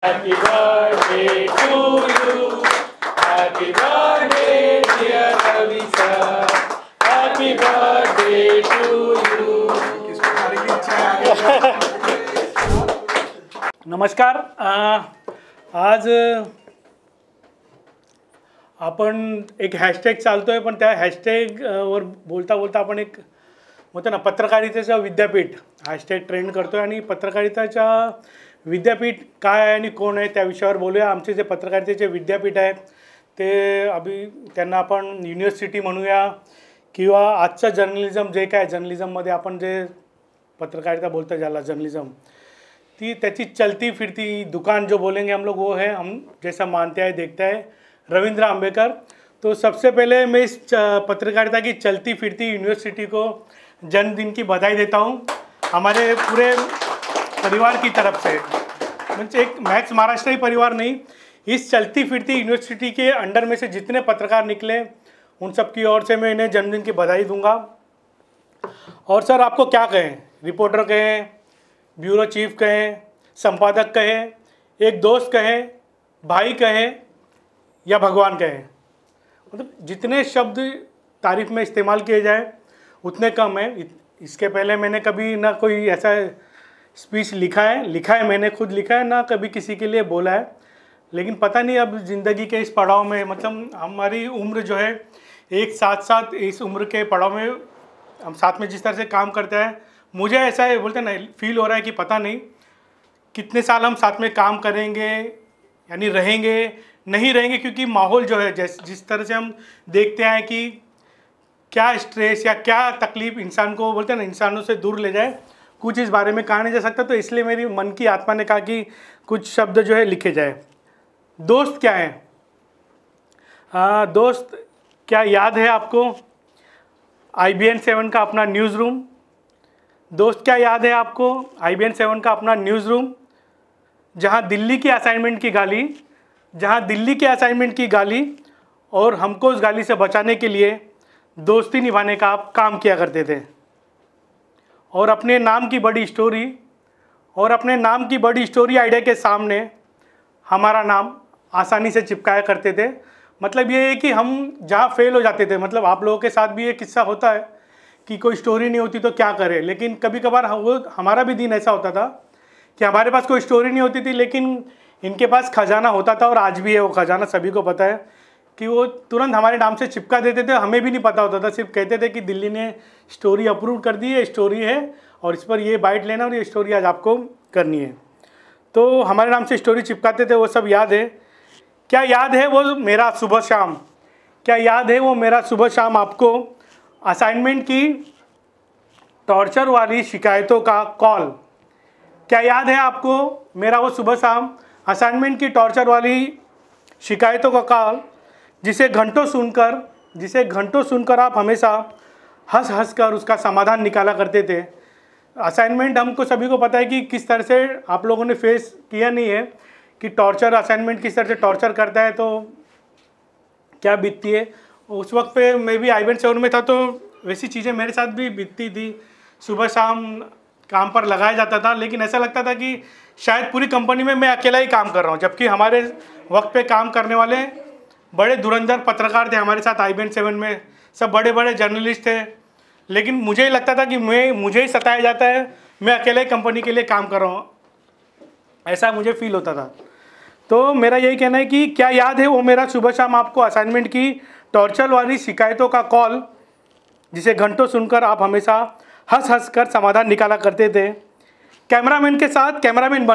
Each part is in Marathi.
Happy birthday to you. Happy birthday dear Ravi sir. Happy birthday to you. नमस्कार. आज आपण एक हॅशटॅग चालतोय, पण त्या हॅशटॅग वर बोलता बोलता आपण एक म्हणतो ना पत्रकारितेचं विद्यापीठ हॅशटॅग ट्रेंड करतोय आणि पत्रकारितेच्या विद्यापीठ काय आहे आणि कोण आहे त्या विषयावर बोलूया. आमचे जे पत्रकारितेचे विद्यापीठ आहेत ते त्यांना आपण युनिव्हर्सिटी म्हणूया किंवा आजचं जर्नलिझम जे काय जर्नलिझममध्ये आपण जे पत्रकारिता बोलतो ज्याला जर्नलिज्म त्याची चलती फिरती दुकान जो बोलेंगे हम लोग वो है हम जैसा मानते हैं देखते हैं रविंद्र अंबेकर. तो सबसे पहले मैं इस पत्रकारिता की चलती फिरती यूनिवर्सिटी को जन्मदिन की बधाई देता हूँ हमारे पूरे परिवार की तरफ से. मतलब एक मैक्स महाराष्ट्र ही परिवार नहीं, इस चलती फिरती यूनिवर्सिटी के अंडर में से जितने पत्रकार निकले उन सब की ओर से मैं इन्हें जन्मदिन की बधाई दूंगा. और सर आपको क्या कहें, रिपोर्टर कहें, ब्यूरो चीफ कहें, संपादक कहें, एक दोस्त कहें, भाई कहें या भगवान कहें, मतलब जितने शब्द तारीफ़ में इस्तेमाल किए जाए उतने कम है. इसके पहले मैंने कभी ना कोई ऐसा स्पीच लिखा है मैंने खुद लिखा है, ना कभी किसी के लिए बोला है. लेकिन पता नहीं अब ज़िंदगी के इस पड़ाव में मतलब हमारी उम्र जो है एक साथ इस उम्र के पड़ाव में हम साथ में जिस तरह से काम करते हैं, मुझे ऐसा है बोलते ना फील हो रहा है कि पता नहीं कितने साल हम साथ में काम करेंगे यानी रहेंगे नहीं रहेंगे, क्योंकि माहौल जो है जिस तरह से हम देखते हैं कि क्या स्ट्रेस या क्या तकलीफ़ इंसान को बोलते हैं ना इंसानों से दूर ले जाए, कुछ इस बारे में कहा नहीं जा सकता. तो इसलिए मेरी मन की आत्मा ने कहा कि कुछ शब्द जो है लिखे जाए. दोस्त क्या है? दोस्त क्या याद है आपको IBN 7 का अपना न्यूज़ रूम? दोस्त क्या याद है आपको IBN 7 का अपना न्यूज़ रूम जहाँ दिल्ली की असाइनमेंट की गाली और हमको उस गाली से बचाने के लिए दोस्ती निभाने का आप काम किया करते थे. और अपने नाम की बड़ी स्टोरी आइडिया के सामने हमारा नाम आसानी से चिपकाया करते थे. मतलब ये है कि हम जहाँ फेल हो जाते थे, मतलब आप लोगों के साथ भी ये किस्सा होता है कि कोई स्टोरी नहीं होती तो क्या करें, लेकिन कभी कभार हमारा भी दिन ऐसा होता था कि हमारे पास कोई स्टोरी नहीं होती थी लेकिन इनके पास खजाना होता था. और आज भी है वो खजाना, सभी को पता है कि वो तुरंत हमारे नाम से चिपका देते थे. हमें भी नहीं पता होता था, सिर्फ कहते थे कि दिल्ली ने स्टोरी अप्रूव कर दी है, स्टोरी है और इस पर ये बाइट लेना और ये स्टोरी आज आपको करनी है. तो हमारे नाम से स्टोरी चिपकाते थे, वो सब याद है. क्या याद है वो मेरा सुबह शाम आपको असाइनमेंट की टॉर्चर वाली शिकायतों का कॉल? क्या याद है आपको मेरा वो सुबह शाम असाइनमेंट की टॉर्चर वाली शिकायतों का कॉल जिसे घंटों सुनकर आप हमेशा हंस कर उसका समाधान निकाला करते थे? असाइनमेंट हमको सभी को पता है कि किस तरह से आप लोगों ने फेस किया नहीं है कि असाइनमेंट किस तरह से टॉर्चर करता है, तो क्या बीतती है. उस वक्त पे मैं भी IBN 7 में था तो वैसी चीज़ें मेरे साथ भी बीतती थी. सुबह शाम काम पर लगाया जाता था, लेकिन ऐसा लगता था कि शायद पूरी कंपनी में मैं अकेला ही काम कर रहा हूँ, जबकि हमारे वक्त पे काम करने वाले बड़े धुरंधर पत्रकार थे हमारे साथ IBN 7 में, सब बड़े बड़े जर्नलिस्ट थे. लेकिन मुझे ही लगता था कि मुझे ही सताया जाता है, मैं अकेले ही कंपनी के लिए काम कर रहा हूँ, ऐसा मुझे फील होता था. तो मेरा यही कहना है कि क्या याद है वो मेरा सुबह शाम आपको असाइनमेंट की टॉर्चर वाली शिकायतों का कॉल जिसे घंटों सुनकर आप हमेशा हंस कर समाधान निकाला करते थे? कैमरामैन के साथ कैमरामैन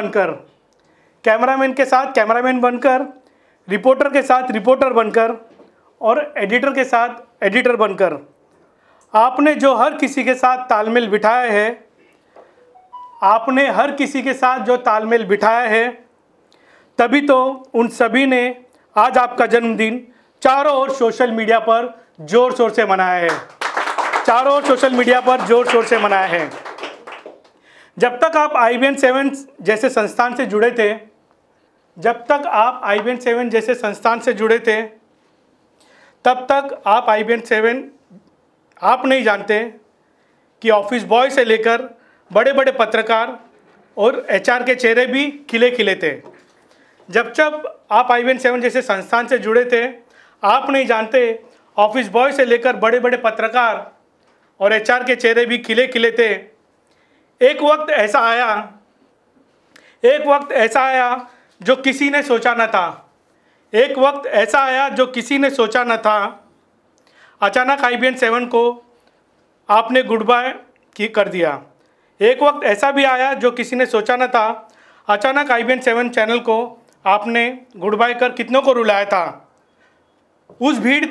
बनकर, रिपोर्टर के साथ रिपोर्टर बनकर और एडिटर के साथ एडिटर बनकर आपने जो हर किसी के साथ तालमेल बिठाया है, तभी तो उन सभी ने आज आपका जन्मदिन चारों ओर सोशल मीडिया पर जोर शोर से मनाया है. जब तक आप IBN 7 जैसे संस्थान से जुड़े थे, तब तक आप IBN 7 आप नहीं जानते कि ऑफिस बॉय से लेकर बड़े बड़े पत्रकार और HR के चेहरे भी खिले खिले थे. जब जब आप IBN7 जैसे संस्थान से जुड़े थे, आप नहीं जानते ऑफिस बॉय से लेकर बड़े बड़े पत्रकार और HR के चेहरे भी खिले खिले थे। एक वक्त ऐसा आया जो किसी ने सोचा न था। एक वक्त ऐसा आया जो किसी ने सोचा न था। अचानक IBN7 को आपने गुड बाय कर दिया। एक वक्त ऐसा भी आया जो किसी ने सोचा न था। अचानक IBN7 चैनल को आपने गुड बाय कर कितनों को रुलाया था। उस भीड़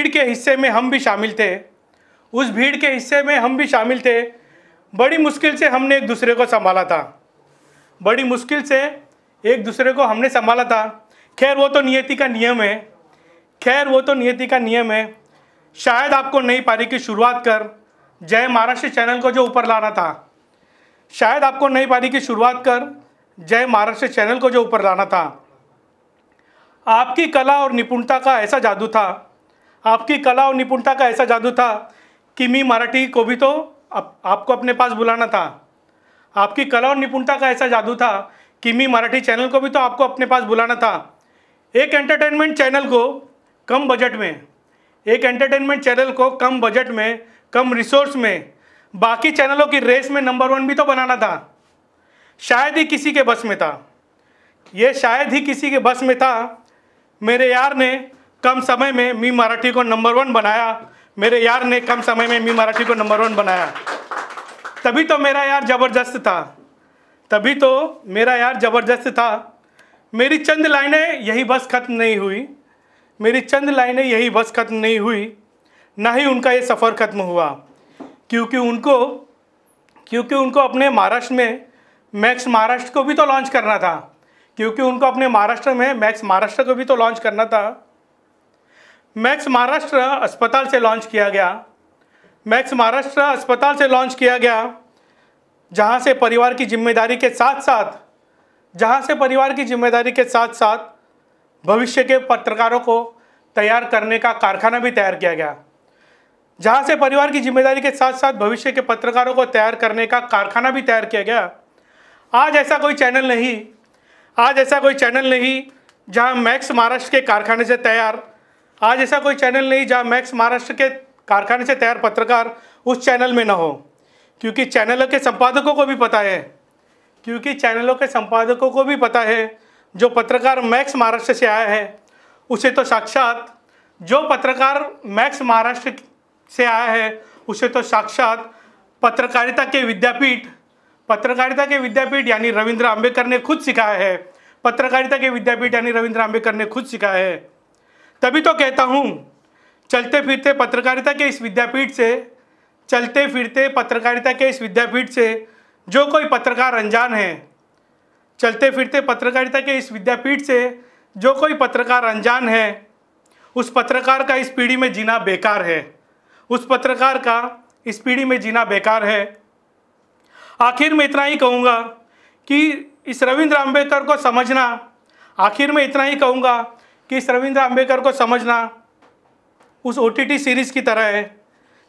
के हिस्से में हम भी शामिल थे। बड़ी मुश्किल से हमने एक दूसरे को संभाला था। खैर वो तो नियति का नियम है। शायद आपको नई पारी की शुरुआत कर जय महाराष्ट्र चैनल को जो ऊपर लाना था। आपकी कला और निपुणता का ऐसा जादू था कि मी मराठी को भी तो आपको अपने पास बुलाना था। आपकी कला और निपुणता का ऐसा जादू था कि मी मराठी चैनल को भी तो आपको अपने पास बुलाना था। एक एंटरटेनमेंट चैनल को कम बजट में, कम रिसोर्स में बाकी चैनलों की रेस में नंबर 1 भी तो बनाना था। शायद ही किसी के बस में था। मेरे यार ने कम समय में मी मराठी को नंबर 1 बनाया। तभी तो मेरा यार जबरदस्त था। मेरी चंद लाइनें यही बस खत्म नहीं हुई, ना ही उनका ये सफ़र खत्म हुआ, क्योंकि उनको अपने महाराष्ट्र में मैक्स महाराष्ट्र को भी तो लॉन्च करना था। मैक्स महाराष्ट्र अस्पताल से लॉन्च किया गया, जहां से परिवार की जिम्मेदारी के साथ भविष्य के पत्रकारों को तैयार करने का कारखाना भी तैयार किया गया। आज ऐसा कोई चैनल नहीं जहां मैक्स महाराष्ट्र के कारखाने से तैयार पत्रकार उस चैनल में न हो, क्योंकि चैनलों के संपादकों को भी पता है जो पत्रकार मैक्स महाराष्ट्र से आया है उसे तो साक्षात पत्रकारिता के विद्यापीठ यानी रविंद्र अंबेडकर ने खुद सिखाया है। तभी तो कहता हूँ, चलते फिरते पत्रकारिता के इस विद्यापीठ से जो कोई पत्रकार अनजान है, उस पत्रकार का इस पीढ़ी में जीना बेकार है। आखिर में इतना ही कहूँगा कि इस रविंद्र अंबेडकर को समझना उस OTT सीरीज़ की तरह है,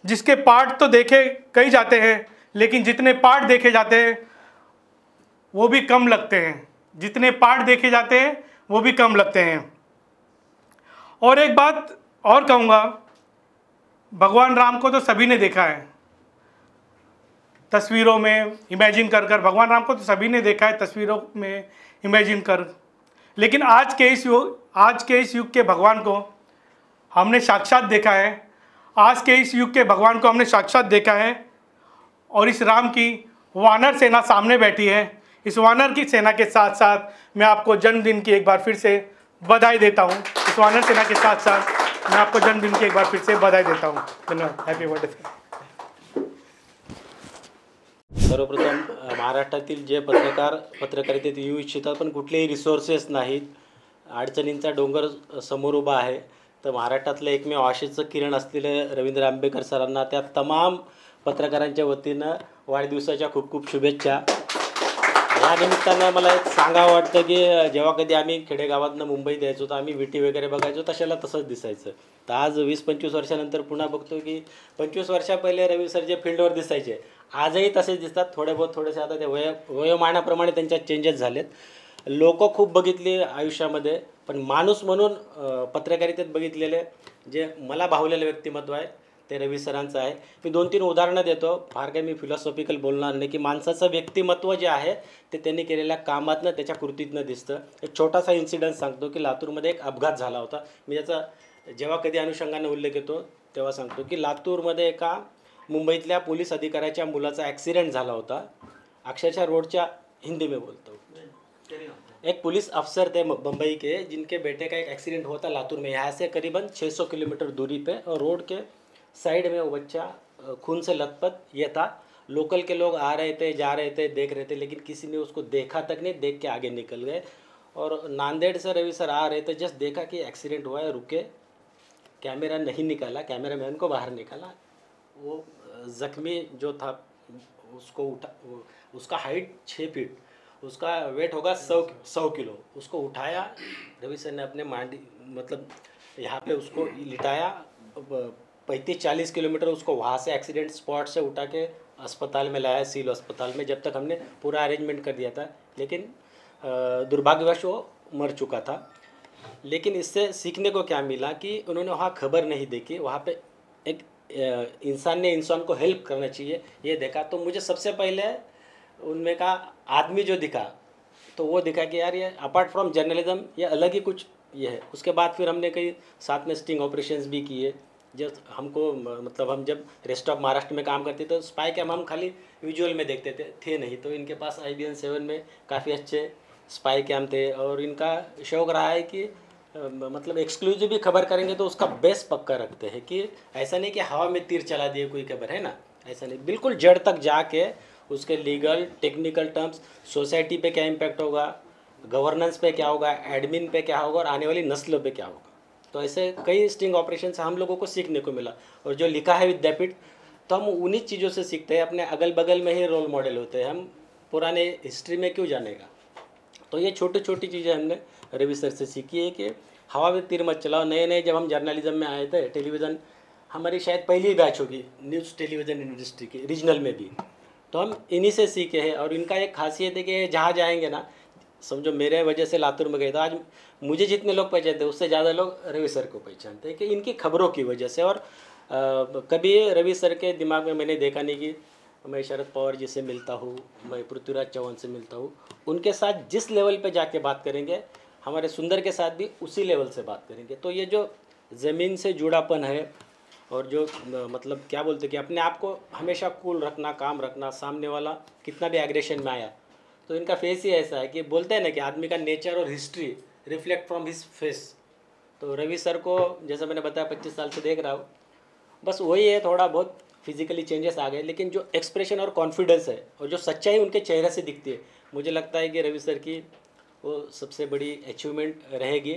जिसके पार्ट तो देखे कई जाते हैं, लेकिन जितने पार्ट देखे जाते हैं वो भी कम लगते हैं। और एक बात और कहूँगा, भगवान राम को तो सभी ने देखा है तस्वीरों में इमेजिन कर, लेकिन आज के इस युग के भगवान को हमने साक्षात देखा है। और इस राम की वानर सेना सामने बैठी है। इस वानर की सेना के साथ साथ मैं आपको जन्मदिन की एक बार फिर से बधाई देता हूँ। धन्यवाद। Happy birthday. सर्वप्रथम महाराष्ट्रातील जे पत्रकारितेत येऊ इच्छितात पण कुठलेही रिसोर्सेस नाहीत, अडचणींचा डोंगर समोर उभा आहे, तर महाराष्ट्रातलं एकमेव आशेचं किरण असलेले रवींद्र आंबेकर सरांना त्या तमाम पत्रकारांच्या वतीनं वाढदिवसाच्या खूप खूप शुभेच्छा। या निमित्तानं मला एक सांगावं वाटतं की जेव्हा कधी आम्ही खेडेगावातनं मुंबईत यायचो तर आम्ही विटी वगैरे बघायचो, तशाला तसंच दिसायचं। तर आज 20-25 वर्षानंतर पुन्हा बघतो की 25 वर्षा पहिले रवी सर जे फील्डवर दिसायचे आजही तसेच दिसतात। थोडेसे आता ते वयोमानाप्रमाणे त्यांच्यात चेंजेस झालेत, लोक खूप बघितली आयुष्यामध्ये, पण माणूस म्हणून पत्रकारितेत बघितलेले जे मला भावलेलं व्यक्तिमत्व आहे ते रवी सरांचं आहे. मी 2-3 उदाहरणं देतो, फार काही मी फिलॉसॉफिकल बोलणार नाही, की माणसाचं व्यक्तिमत्व जे आहे ते त्यांनी केलेल्या कामातनं त्याच्या कृतीतनं दिसतं. एक छोटासा इन्सिडन्स सांगतो की लातूरमध्ये एक अपघात झाला होता. मी याचा जेव्हा कधी अनुषंगाने उल्लेख येतो तेव्हा सांगतो की लातूरमध्ये एका मुंबईतल्या पोलीस अधिकाऱ्याच्या मुलाचा ॲक्सिडेंट झाला होता. अक्षरशः रोडच्या हिंदी में बोलता हूँ, एक पुलिस अफसर थे बम्बई के, जिनके बेटे का एक एक्सीडेंट हुआ था लातूर में, यहाँ से करीबन 600 किलोमीटर दूरी पे, और रोड के साइड में वो बच्चा खून से लथपथ ये था. लोकल के लोग आ रहे थे, जा रहे थे, देख रहे थे, लेकिन किसी ने उसको देखा तक नहीं, देख के आगे निकल गए. और नांदेड़ से रवि सर आ रहे थे, जस्ट देखा कि एक्सीडेंट हुआ है, रुके, कैमरा नहीं निकाला, कैमरा मैन को बाहर निकाला. वो ज़ख्मी जो था उसको उठा, उसका हाइट 6 फीट, उसका वेट होगा 100 किलो, उसको उठाया रवि सर ने अपने मांडी, मतलब यहाँ पे उसको लिटाया. 35-40 किलोमीटर उसको वहाँ से एक्सीडेंट स्पॉट से उठा के अस्पताल में लाया, सिविल अस्पताल में, जब तक हमने पूरा अरेंजमेंट कर दिया था. लेकिन दुर्भाग्यवश वो मर चुका था. लेकिन इससे सीखने को क्या मिला कि उन्होंने वहाँ खबर नहीं देखी, वहाँ पे एक इंसान ने इंसान को हेल्प करना चाहिए ये देखा. तो मुझे सबसे पहले उनमें का आदमी जो दिखा तो वो दिखा कि यार ये अपार्ट फ्रॉम जर्नलिज्म ये अलग ही कुछ ये है. उसके बाद फिर हमने कई साथ में स्टिंग ऑपरेशंस भी किए. जब हमको मतलब हम जब रेस्ट ऑफ महाराष्ट्र में काम करते तो स्पाई कैम हम खाली विजुअल में देखते थे नहीं, तो इनके पास IBN 7 में काफ़ी अच्छे स्पाई कैम थे. और इनका शौक़ रहा है कि मतलब एक्सक्लूसिव भी खबर करेंगे तो उसका बेस पक्का रखते हैं, कि ऐसा नहीं कि हवा में तीर चला दिए कोई खबर, है ना, ऐसा नहीं. बिल्कुल जड़ तक जाके उसके लीगल टेक्निकल टर्म्स, सोसाइटी पे क्या इम्पैक्ट होगा, गवर्नेंस पे क्या होगा, एडमिन पे क्या होगा, और आने वाली नस्लों पे क्या होगा. तो ऐसे कई स्टिंग ऑपरेशन से हम लोगों को सीखने को मिला. और जो लिखा है विद्यापीठ, तो हम उन्हीं चीज़ों से सीखते हैं. अपने अगल बगल में ही रोल मॉडल होते हैं, हम पुराने हिस्ट्री में क्यों जानेगा. तो ये छोटी छोटी चीज़ें हमने रवि सर से सीखी है कि हवा में तीर मत चलाओ. नए नए जब हम जर्नलिज्म में आए थे, टेलीविज़न हमारी शायद पहली बैच होगी न्यूज़ टेलीविज़न इंडस्ट्री की, रीजनल में भी, तो हम इन्हीं से सीखे हैं. और इनका एक खासियत है कि जहाँ जाएंगे ना, समझो मेरे वजह से लातूर में गए तो आज मुझे जितने लोग पहचानते उससे ज़्यादा लोग रवि सर को पहचानते हैं, कि इनकी खबरों की वजह से. और कभी रवि सर के दिमाग में मैंने देखा नहीं कि मैं शरद पवार जी से मिलता हूँ, मैं पृथ्वीराज चौहान से मिलता हूँ. उनके साथ जिस लेवल पे जाके बात करेंगे, हमारे सुंदर के साथ भी उसी लेवल से बात करेंगे. तो ये जो ज़मीन से जुड़ापन है, और जो मतलब क्या बोलते कि अपने आप को हमेशा कूल रखना, काम रखना, सामने वाला कितना भी एग्रेशन में आया तो इनका फेस ही ऐसा है कि बोलते हैं ना कि आदमी का नेचर और history reflect from his face. तो रवि सर को जैसा मैंने बताया 25 साल से देख रहा हूँ, बस वही है, थोड़ा बहुत फिजिकली चेंजेस आ गए, लेकिन जो एक्सप्रेशन और कॉन्फिडेंस है और जो सच्चाई उनके चेहरे से दिखती है, मुझे लगता है कि रवि सर की वो सबसे बड़ी अचीवमेंट रहेगी.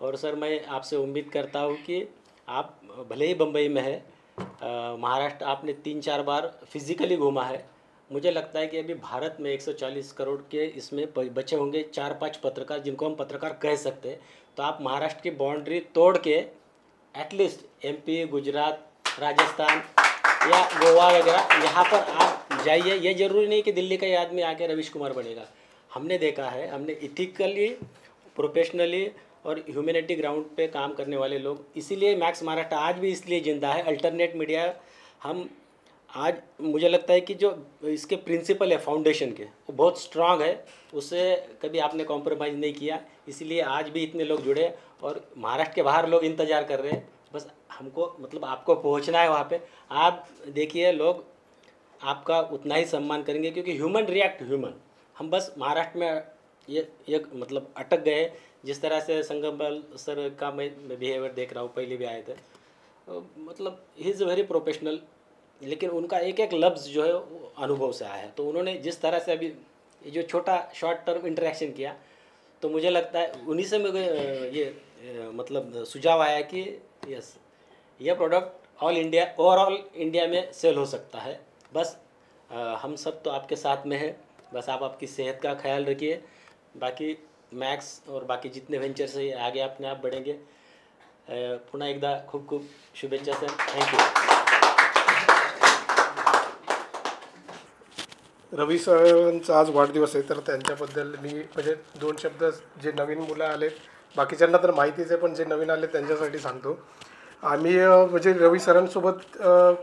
और सर मैं आपसे उम्मीद करता हूँ कि आप भले ही बम्बई में है, महाराष्ट्र आपने 3-4 बार फिज़िकली घूमा है, मुझे लगता है कि अभी भारत में 140 करोड़ के इसमें बचे होंगे 4-5 पत्रकार जिनको हम पत्रकार कह सकते हैं. तो आप महाराष्ट्र की बाउंड्री तोड़ के एटलीस्ट MP, गुजरात, राजस्थान या गोवा वगैरह यहाँ पर आप जाइए. ये ज़रूरी नहीं कि दिल्ली का ही आदमी आके रवीश कुमार बनेगा. हमने देखा है, हमने इथिकली, प्रोफेशनली और ह्यूमैनिटी ग्राउंड पे काम करने वाले लोग, इसीलिए मैक्स महाराष्ट्र आज भी इसलिए जिंदा है. अल्टरनेट मीडिया हम आज, मुझे लगता है कि जो इसके प्रिंसिपल है फाउंडेशन के, वो बहुत स्ट्रांग है, उससे कभी आपने कॉम्प्रोमाइज़ नहीं किया, इसीलिए आज भी इतने लोग जुड़े. और महाराष्ट्र के बाहर लोग इंतज़ार कर रहे हैं, बस हमको मतलब आपको पहुंचना है वहाँ पे. आप देखिए, लोग आपका उतना ही सम्मान करेंगे, क्योंकि ह्यूमन रिएक्ट ह्यूमन. हम बस महाराष्ट्र में ये मतलब अटक गए. जिस तरह से संगमबल सर का मैं बिहेवियर देख रहा हूँ, पहले भी आए थे, मतलब ही इज़ वेरी प्रोफेशनल, लेकिन उनका एक एक लफ्ज़ जो है वो अनुभव से आया है. तो उन्होंने जिस तरह से अभी जो छोटा शॉर्ट टर्म इंटरेक्शन किया, तो मुझे लगता है उन्हीं से मुझे ये मतलब सुझाव आया कि यस, ये product all India, overall India में सेल हो सकता है. बस हम सब तो आपके साथ में है, बस आप आपकी सेहत का ख्याल रखिए. बाकी मैक्स और बाकी जितने वेंचर से आगे अपने आप बढ़ेंगे. पुन्हा एकदा खूप खूप शुभेच्छा सर. थँक्यू. रवी सरांचा आज वाढदिवस आहे, तर त्यांच्याबद्दल मी म्हणजे 2 शब्द, जे नवीन मुलं आलेत बाकीच्यांना तर माहितीच आहे, पण जे नवीन आले त्यांच्यासाठी सांगतो. आम्ही म्हणजे रवी सरांसोबत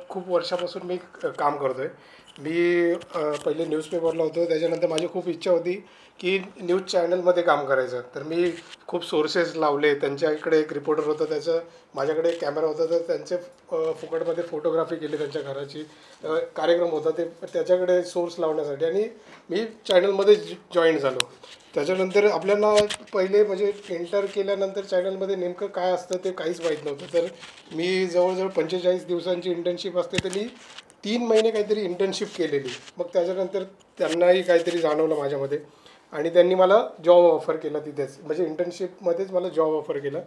खूप वर्षापासून मी काम करतो आहे. मी पहिले न्यूजपेपरला होतो, त्याच्यानंतर माझी खूप इच्छा होती की न्यूज चॅनलमध्ये काम करायचं. तर मी खूप सोर्सेस लावले. त्यांच्याकडे एक रिपोर्टर होतं, त्याचं माझ्याकडे एक कॅमेरा होता, तर त्यांचे फुकटमध्ये फोटोग्राफी केली त्यांच्या घराची. कार्यक्रम होता ते त्याच्याकडे सोर्स लावण्यासाठी, आणि मी चॅनलमध्ये जॉईन झालो. त्याच्यानंतर आपल्याला पहिले म्हणजे एंटर केल्यानंतर चॅनलमध्ये नेमकं काय असतं ते काहीच माहीत नव्हतं. तर मी जवळजवळ 45 दिवसांची इंटर्नशिप असते, तर मी 3 महिने काहीतरी इंटर्नशिप केलेली. मग त्याच्यानंतर त्यांनाही काहीतरी जाणवलं माझ्यामध्ये, आणि त्यांनी मला जॉब ऑफर केला तिथेच, म्हणजे इंटर्नशिपमध्येच मला जॉब ऑफर केला.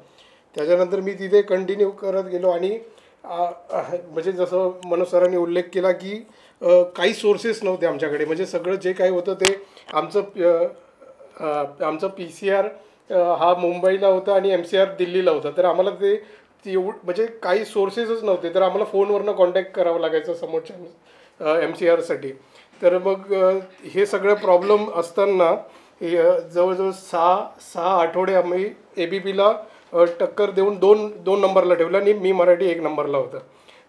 त्याच्यानंतर मी तिथे कंटिन्यू करत गेलो. आणि म्हणजे जसं मनोज सरांनी उल्लेख केला की काही सोर्सेस नव्हते आमच्याकडे. म्हणजे सगळं जे काही होतं ते आमचं PCR हा मुंबईला होता आणि MCR दिल्लीला होता. तर आम्हाला ते म्हणजे काही सोर्सेसच नव्हते, तर आम्हाला फोनवरनं कॉन्टॅक्ट करावं लागायचं समोरच्या MCRसाठी. तर मग हे सगळं प्रॉब्लेम असताना जवळजवळ 6 आठवडे आम्ही ABPला टक्कर देऊन दोन नंबरला ठेवलं, आणि मी मराठी 1 नंबरला होतं.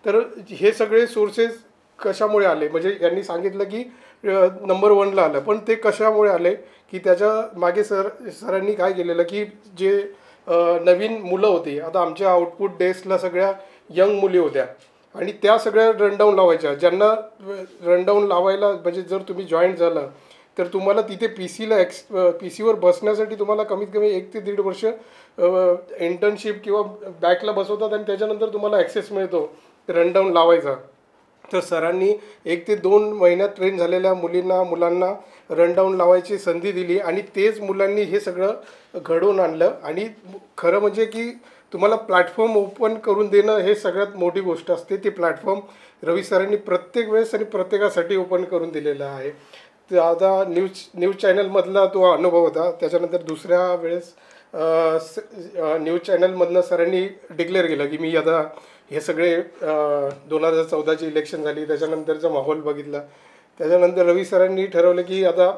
तर हे सगळे सोर्सेस कशामुळे आले, म्हणजे यांनी सांगितलं की नंबर 1ला आलं, पण ते कशामुळे आले की त्याच्या मागे सरांनी काय केलेलं की जे नवीन मुलं होती, आता आमच्या आउटपुट डेस्कला सगळ्या यंग मुली होत्या, आणि त्या सगळ्या रनडाऊन लावायच्या. ज्यांना रनडाऊन लावायला म्हणजे जर तुम्ही जॉईन झालं तर तुम्हाला तिथे PCवर बसण्यासाठी तुम्हाला कमीत कमी 1 ते 1.5 वर्ष इंटर्नशिप किंवा बॅकला बसवतात, आणि त्याच्यानंतर तुम्हाला ॲक्सेस मिळतो रनडाऊन लावायचा. तर सरांनी 1 ते 2 महिन्यात ट्रेन झालेल्या मुलांना रनडाऊन लावायची संधी दिली, आणि तेच मुलांनी हे सगळं घडवून आणलं. आणि खरं म्हणजे की तुम्हाला प्लॅटफॉर्म ओपन करून देणं हे सगळ्यात मोठी गोष्ट असते. ते प्लॅटफॉर्म रवी सरांनी प्रत्येक वेळेस आणि प्रत्येकासाठी ओपन करून दिलेलं आहे. तर आता न्यूज चॅनलमधला तो अनुभव होता. त्याच्यानंतर दुसऱ्या वेळेस न्यूज चॅनलमधनं सरांनी डिक्लेअर केलं की मी आता हे सगळे 2014ची इलेक्शन झाली, त्याच्यानंतरचा माहोल बघितला. त्याच्यानंतर रवी सरांनी ठरवलं की आता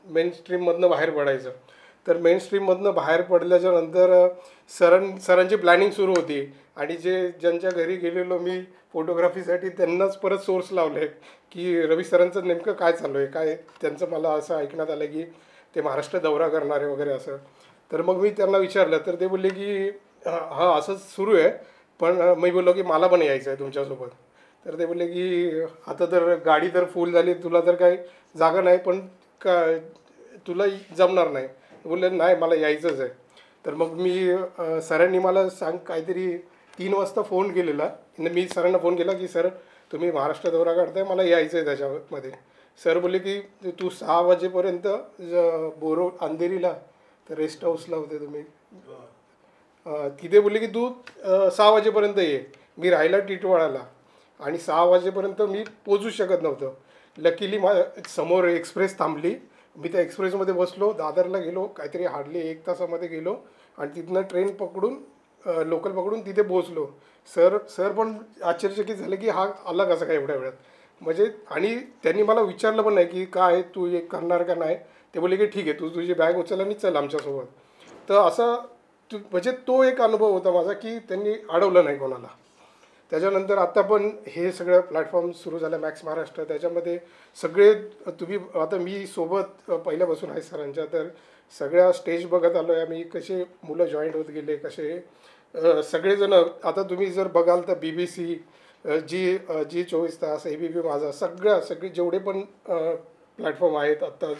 मेन स्ट्रीममधनं बाहेर पडायचं. तर मेन स्ट्रीममधनं बाहेर पडल्याच्या नंतर सरांची प्लॅनिंग सुरू होती, आणि ज्यांच्या घरी गेलेलो मी फोटोग्राफीसाठी त्यांनाच परत सोर्स लावले की रवी सरांचं नेमकं काय चालू आहे, काय त्यांचं मला असं ऐकण्यात आलं की ते महाराष्ट्र दौरा करणारे वगैरे असं. तर मग मी त्यांना विचारलं, तर ते बोलले की हां असंच सुरू आहे, पण मी बोललो की मला पण यायचं आहे तुमच्यासोबत. तर ते बोलले की आता तर गाडी तर फुल झाली, तुला तर काही जागा नाही, पण तुला जमणार नाही. बोलले नाही मला यायचंच आहे. तर मग मी सरांनी मला काहीतरी 3 वाजता फोन केलेला. मी सरांना फोन केला की सर तुम्ही महाराष्ट्र दौरा काढताय, मला यायचं आहे त्याच्यामध्ये. सर बोलले की तू 6 वाजेपर्यंत अंधेरीला तर रेस्ट हाऊसला होते तुम्ही, तिथे बोलले की तू 6 वाजेपर्यंत ये. मी राहिला टिटवाळाला, आणि 6 वाजेपर्यंत मी पोचू शकत नव्हतं. लकीली समोर एक्सप्रेस थांबली, मी त्या एक्सप्रेसमध्ये बसलो, दादरला गेलो, काहीतरी हार्डली 1 तासामध्ये गेलो, आणि तिथनं ट्रेन पकडून लोकल पकडून तिथे पोचलो. सर पण आश्चर्यचकित झाले की हा आला कसा काय एवढ्या वेळात, म्हणजे. आणि त्यांनी मला विचारलं पण नाही की काय तू एक करणार का नाही. ते बोलले की ठीक आहे तू तुझी बॅग उचल आणि चल आमच्यासोबत. तर असं म्हणजे तो एक अनुभव होता माझा की त्यांनी अडवलं नाही कोणाला. त्याच्यानंतर आता पण हे सगळं प्लॅटफॉर्म सुरू झालं मॅक्स महाराष्ट्र, त्याच्यामध्ये सगळे तुम्ही आता मी सोबत पहिल्यापासून आहे सरांच्या, तर सगळ्या स्टेज बघत आलो आहे आम्ही, कसे मुलं जॉईंट होत गेले, कसे सगळेजण. आता तुम्ही जर बघाल तर BBC, जी 24 तास, ABP माझा, सगळे जेवढे पण प्लॅटफॉर्म आहेत आत्ता,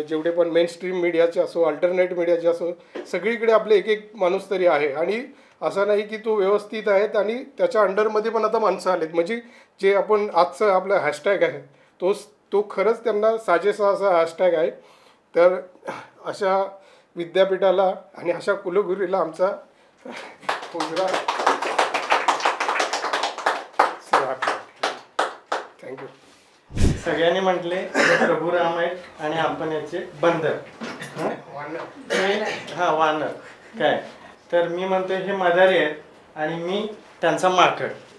जेवढे पण मेन स्ट्रीम मीडियाचे असो, अल्टरनेट मीडियाचे असो, सगळीकडे आपले एक माणूस तरी आहे. आणि असं नाही की तो व्यवस्थित आहेत, आणि त्याच्या अंडरमध्ये पण आता माणसं आलेत. म्हणजे जे आपण आजचं आपलं हॅशटॅग आहे तो खरंच त्यांना साजेसा असा हॅशटॅग आहे. तर अशा विद्यापीठाला आणि अशा कुलगुरूला आमचा थँक्यू. सगळ्यांनी म्हटले प्रभू राम आहेत आणि आपण याचे बंधन, हां वानर काय. तर मी म्हणतो हे मदारी आहेत आणि मी त्यांचा माकड.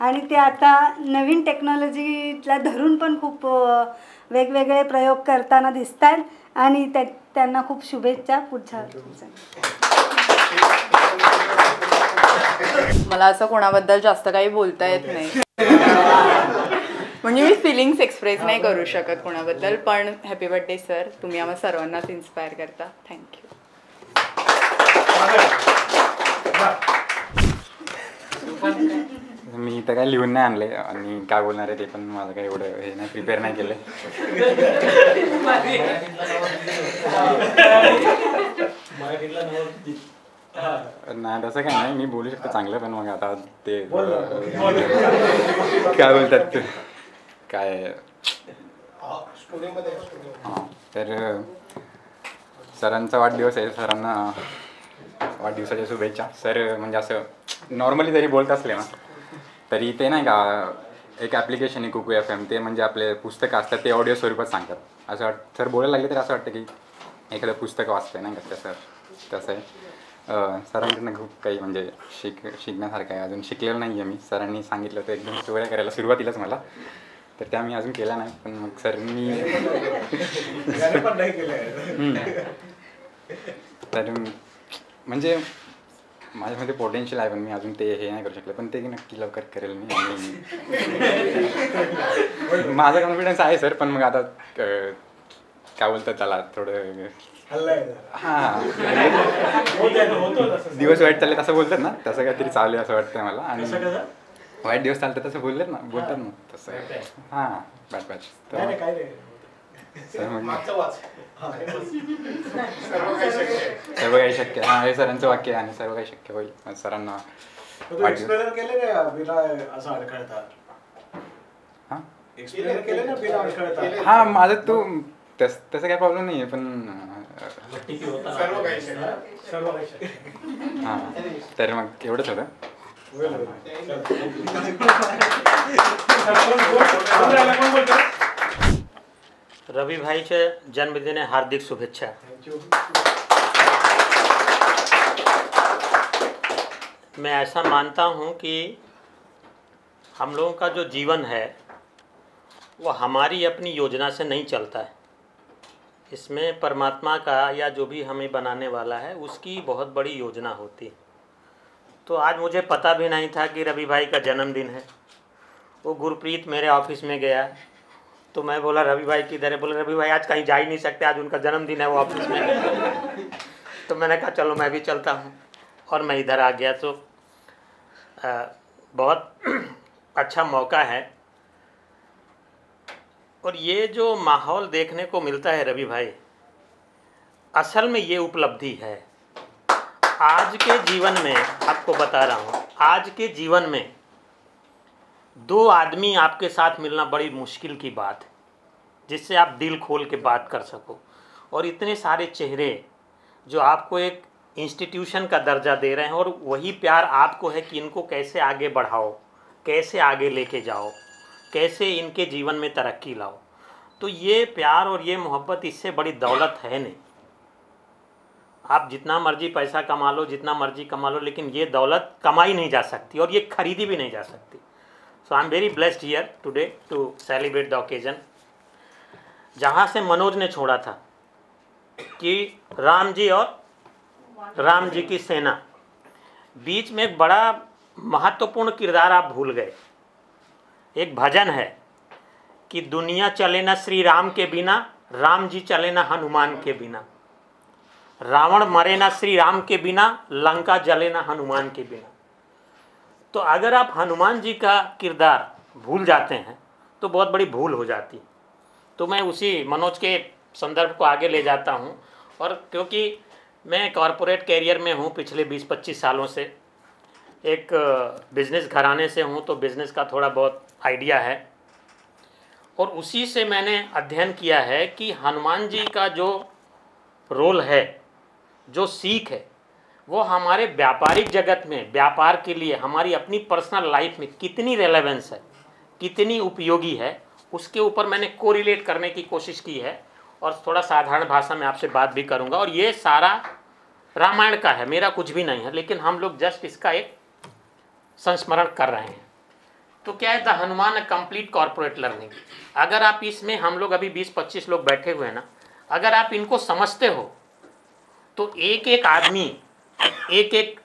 आणि ते आता नवीन टेक्नॉलॉजीला धरून पण खूप वेगवेगळे प्रयोग करताना दिसत आहेत आणि त्यांना खूप शुभेच्छा पुढच्या मला असं कोणाबद्दल जास्त काही बोलता येत नाही म्हणजे मी फिलिंग्स एक्सप्रेस नाही करू शकत कोणाबद्दल. पण हॅपी बर्थडे सर, तुम्ही आम्हा सर्वांनाच इन्स्पायर करता. थँक्यू. मी तर काय लिहून नाही आणले आणि काय बोलणार आहे ते पण माझं काही एवढं हे नाही, प्रिपेअर नाही केलं. नाही तसं काय नाही, मी बोलू शकतो चांगलं, पण मग आता ते काय बोलतात ते काय हां. तर सरांचा वाढदिवस आहे, सरांना वाढदिवसाच्या शुभेच्छा. सर म्हणजे असं नॉर्मली जरी बोलत असले ना तरी ते नाही का एक ॲप्लिकेशन आहे कुकू FM, ते म्हणजे आपले पुस्तकं असतात ते ऑडिओ स्वरूपात सांगतात. असं सर बोलायला लागले तर असं वाटतं की एखादं पुस्तकं वाचतं नाही का, तसं आहे. सरांकडनं खूप काही म्हणजे शिकण्यासारखं आहे. अजून शिकलेलं नाही आहे मी. सरांनी सांगितलं होतं एकदम स्टोऱ्या करायला सुरुवातीलाच मला, तर त्या मी अजून केल्या नाही. पण मग सरांनी तर म्हणजे माझ्यामध्ये पोटेन्शियल आहे, पण मी अजून ते हे नाही करू शकले, पण ते नक्की लवकर करेल मी. आणि माझा कॉन्फिडन्स आहे सर, पण मग आता काय बोलतात त्याला थोडं हां दिवस वाईट चालले असं बोलतात ना, तसं काहीतरी चालू आहे असं वाटतंय मला. आणि वाईट दिवस चालतात तसं बोलतात ना तसं हां बॅट सर्व काही शक्य. हां हे सरांचं वाक्य आहे आणि सर्व काही शक्य होईल. सरांना हां माझं तो तसं काही प्रॉब्लेम नाही आहे, पण हां तर मग एवढंच होतं. रवि भाईच्या जन्मदिन हार्दिक शुभेच्छा. मैं ऐसा मानता हूँ कि हम लोगों का जो जीवन है वो हमारी अपनी योजना से नहीं चलता है. इसमें परमात्मा का या जो भी हमें बनाने वाला है उसकी बहुत बड़ी योजना होती है. तो आज मुझे पता भी नहीं था कि रवि भाई का जन्मदिन है. वो गुरप्रीत मेरे ऑफिस में गया तो मैं बोला रवि भाई किधर है, बोले रवि भाई आज कहीं जा ही नहीं सकते, आज उनका जन्मदिन है वो ऑफिस में. तो मैंने कहा चलो मैं भी चलता हूँ और मैं इधर आ गया. तो बहुत अच्छा मौका है. और ये जो माहौल देखने को मिलता है रवि भाई, असल में ये उपलब्धि है. आज के जीवन में आपको बता रहा हूँ, आज के जीवन में दो आदमी आपके साथ मिलना बड़ी मुश्किल की बात है जिससे आप दिल खोल के बात कर सको. और इतने सारे चेहरे जो आपको एक इंस्टीट्यूशन का दर्जा दे रहे हैं और वही प्यार आपको है कि इनको कैसे आगे बढ़ाओ, कैसे आगे लेके जाओ, कैसे इनके जीवन में तरक्की लाओ. तो ये प्यार और ये मोहब्बत इससे बड़ी दौलत है नहीं. आप जितना मर्जी पैसा कमा लो, जितना मर्जी कमा लो, लेकिन ये दौलत कमाई नहीं जा सकती और ये खरीदी भी नहीं जा सकती. So I am very blessed here today to celebrate the occasion. जहाँ से मनोज ने छोड़ा था कि राम जी और राम जी की सेना, बीच में एक बड़ा महत्वपूर्ण किरदार आप भूल गए. एक भजन है कि दुनिया चले ना श्री राम के बिना, राम जी चले ना हनुमान के बिना, रावण मरे ना श्री राम के बिना, लंका जले ना हनुमान के बिना. तो अगर आप हनुमान जी का किरदार भूल जाते हैं तो बहुत बड़ी भूल हो जाती. तो मैं उसी मनोज के संदर्भ को आगे ले जाता हूँ. और क्योंकि मैं कॉरपोरेट कैरियर में हूँ पिछले 20-25 सालों से, एक बिज़नेस घराने से हूँ, तो बिज़नेस का थोड़ा बहुत आइडिया है. और उसी से मैंने अध्ययन किया है कि हनुमान जी का जो रोल है, जो सीख है, वो हमारे व्यापारिक जगत में व्यापार के लिए हमारी अपनी पर्सनल लाइफ में कितनी रेलेवेंस है, कितनी उपयोगी है, उसके ऊपर मैंने कोरिलेट करने की कोशिश की है. और थोड़ा साधारण भाषा में आपसे बात भी करूंगा. और ये सारा रामायण का है, मेरा कुछ भी नहीं है, लेकिन हम लोग जस्ट इसका एक संस्मरण कर रहे हैं. तो क्या है, the Hanuman complete corporate learning. अगर आप इसमें, हम लोग अभी 20-25 लोग बैठे हुए हैं ना, अगर आप इनको समझते हो तो एक एक आदमी एक एक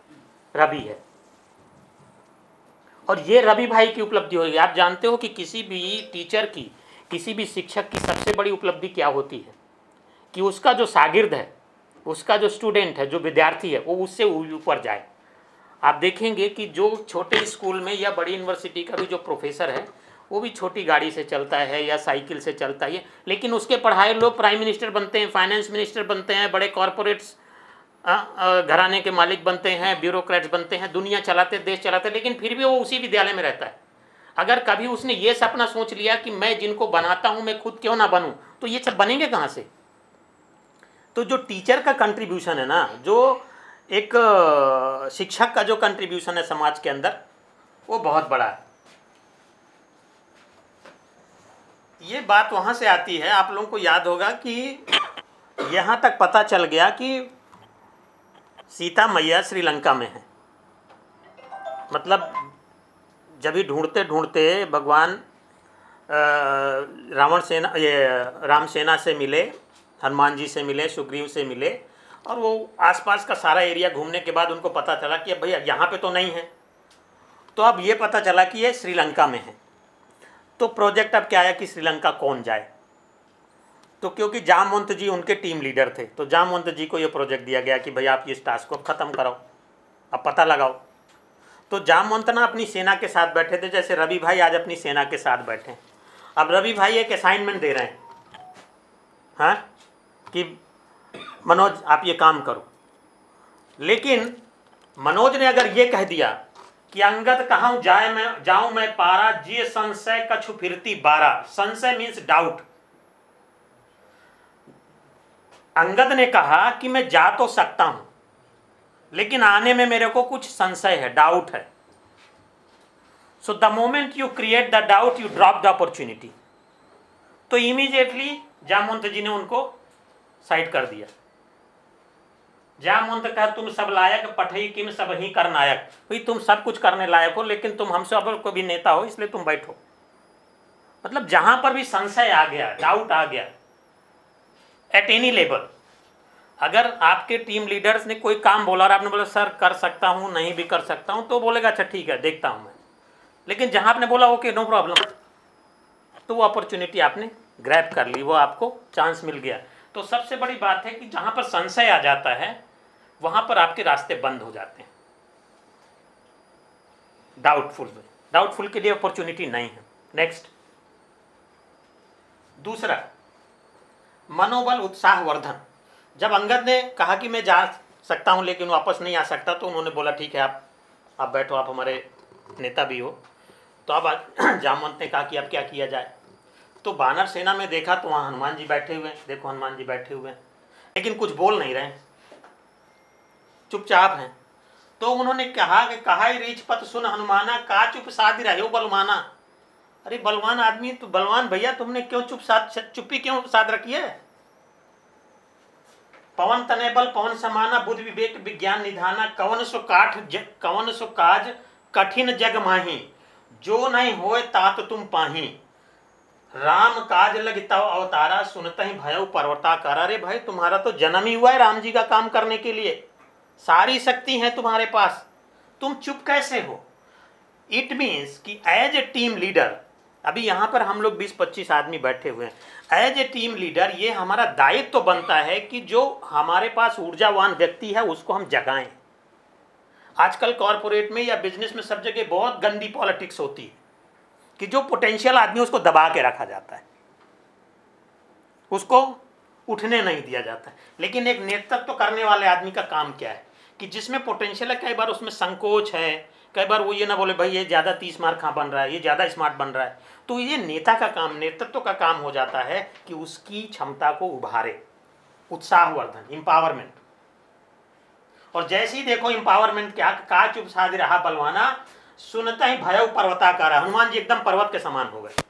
रवि है। और ये रवि भाई की उपलब्धि होगी। आप जानते हो कि किसी भी टीचर की, किसी भी शिक्षक की सबसे बड़ी उपलब्धि क्या होती है, कि उसका जो शागिर्द है, उसका जो स्टूडेंट है, जो विद्यार्थी है, वो उससे ऊपर जाए। आप देखेंगे कि जो छोटे स्कूल में या बड़ी यूनिवर्सिटी का भी जो प्रोफेसर है, वो भी छोटी गाड़ी से चलता है या साइकिल से चलता है, लेकिन उसके पढ़ाए लोग प्राइम मिनिस्टर बनते हैं, फाइनेंस मिनिस्टर बनते हैं, बड़े कॉरपोरेट्स घराने के मालिक बनते हैं, ब्यूरोक्रेट्स बनते हैं, दुनिया चलाते, देश चलाते, लेकिन फिर भी वो उसी विद्यालय में रहता है। अगर कभी उसने ये सपना सोच लिया कि मैं जिनको बनाता हूँ मैं खुद क्यों ना बनूँ, तो ये सब बनेंगे कहाँ से? तो जो टीचर का कंट्रीब्यूशन है ना, जो एक शिक्षक का जो कंट्रीब्यूशन है समाज के अंदर, वो बहुत बड़ा है। ये बात वहाँ से आती है, आप लोगों को याद होगा कि यहाँ तक पता चल गया कि सीता मैया श्रीलंका में है। मतलब जब ही ढूंढते ढूंढते भगवान रावण सेना, ये राम सेना से मिले, हनुमान जी से मिले, सुग्रीव से मिले, और वो आसपास का सारा एरिया घूमने के बाद उनको पता चला कि अब भैया यहाँ पे तो नहीं है। तो अब ये पता चला कि ये श्रीलंका में है। तो प्रोजेक्ट अब क्या आया कि श्रीलंका कौन जाए। तो क्योंकि जामवंत जी उनके टीम लीडर थे, तो जामवंत जी को ये प्रोजेक्ट दिया गया कि भाई आप इस टास्क को ख़त्म कराओ, अब पता लगाओ। तो जामवंत ना अपनी सेना के साथ बैठे थे, जैसे रवि भाई आज अपनी सेना के साथ बैठे। अब रवि भाई एक असाइनमेंट दे रहे हैं, हाँ, कि मनोज आप ये काम करो। लेकिन मनोज ने अगर ये कह दिया कि अंगद कहाँ जाऊं मैं पारा, जी संशय कछु फिरती बारा। संशय मीन्स डाउट। अंगद ने कहा कि मैं जा तो सकता हूं, लेकिन आने में मेरे को कुछ संशय है, डाउट है। So the moment you create the doubt, you drop the opportunity. तो इमीडिएटली जामवंत जी ने उनको साइड कर दिया। जामवंत कहा तुम सब लायक पठई किम सब ही कर नायक। भाई तुम सब कुछ करने लायक हो, लेकिन तुम हमसे अब को भी नेता हो, इसलिए तुम बैठो। मतलब जहां पर भी संशय आ गया, डाउट आ गया, एट एनी लेवल, अगर आपके टीम लीडर्स ने कोई काम बोला और आपने बोला सर कर सकता हूं, नहीं भी कर सकता हूं, तो बोलेगा अच्छा ठीक है देखता हूं मैं। लेकिन जहां आपने बोला ओके नो प्रॉब्लम, तो वो अपॉर्चुनिटी आपने ग्रैब कर ली, वो आपको चांस मिल गया। तो सबसे बड़ी बात है कि जहां पर संशय आ जाता है वहां पर आपके रास्ते बंद हो जाते हैं। डाउटफुल के लिए अपॉर्चुनिटी नहीं है। नेक्स्ट, दूसरा, मनोबल उत्साह वर्धन। जब अंगद ने कहा कि मैं जा सकता हूं लेकिन वापस नहीं आ सकता, तो उन्होंने बोला ठीक है आप बैठो, आप हमारे नेता भी हो। तो अब जामवंत ने कहा कि अब क्या किया जाए। तो बानर सेना में देखा तो वहाँ हनुमान जी बैठे हुए हैं, देखो हनुमान जी बैठे हुए हैं, लेकिन कुछ बोल नहीं रहे, चुपचाप हैं। तो उन्होंने कहा कि कहा रीछ पत सुन हनुमाना, का चुप साध रहे हो बलवाना। अरे बलवान आदमी, तो बलवान भैया तुमने क्यों चुप्पी क्यों साध रखी है। पवन तने बल पवन समाना, बुद्धि विवेक विज्ञान निधाना, कवन सो काज कठिन जग माही, जो नहीं होए तात तुम पाही, राम काज लगिता अवतारा, सुनता ही भय पर्वताकारा। अरे भाई तुम्हारा तो जन्म ही हुआ है राम जी का काम करने के लिए, सारी शक्ति है तुम्हारे पास, तुम चुप कैसे हो। इट मीन्स कि एज ए टीम लीडर, अभी यहाँ पर हम लोग 20-25 आदमी बैठे हुए हैं, एज ए टीम लीडर ये हमारा दायित्व तो बनता है कि जो हमारे पास ऊर्जावान व्यक्ति है उसको हम जगाएं। आजकल कॉरपोरेट में या बिजनेस में सब जगह बहुत गंदी पॉलिटिक्स होती है कि जो पोटेंशियल आदमी उसको दबा के रखा जाता है, उसको उठने नहीं दिया जाता है। लेकिन एक नेतृत्व करने वाले आदमी का काम क्या है कि जिसमें पोटेंशियल है, कई बार उसमें संकोच है, कई बार वो ये ना बोले भाई ये ज़्यादा 30 मार्क कहाँ बन रहा है, ये ज़्यादा स्मार्ट बन रहा है। तो ये नेता का काम, नेतृत्व का काम हो जाता है कि उसकी क्षमता को उभारे, उत्साहवर्धन, एम्पावरमेंट। और जैसे ही देखो एम्पावरमेंट क्या, का चुप साध रहा बलवाना, सुनता ही भय पर्वताकारा। हनुमान जी एकदम पर्वत के समान हो गए।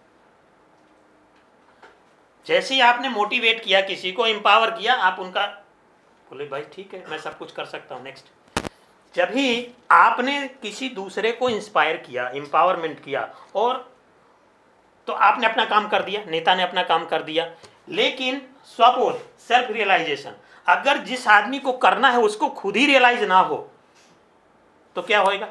जैसे ही आपने मोटिवेट किया, किसी को एम्पावर किया, आप उनका बोले भाई ठीक है मैं सब कुछ कर सकता हूँ। नेक्स्ट, जब ही आपने किसी दूसरे को इंस्पायर किया, एम्पावरमेंट किया, और तो आपने अपना काम कर दिया, नेता ने अपना काम कर दिया। लेकिन स्वबोध, सेल्फ रियलाइजेशन, अगर जिस आदमी को करना है उसको खुद ही रियलाइज ना हो तो क्या होएगा?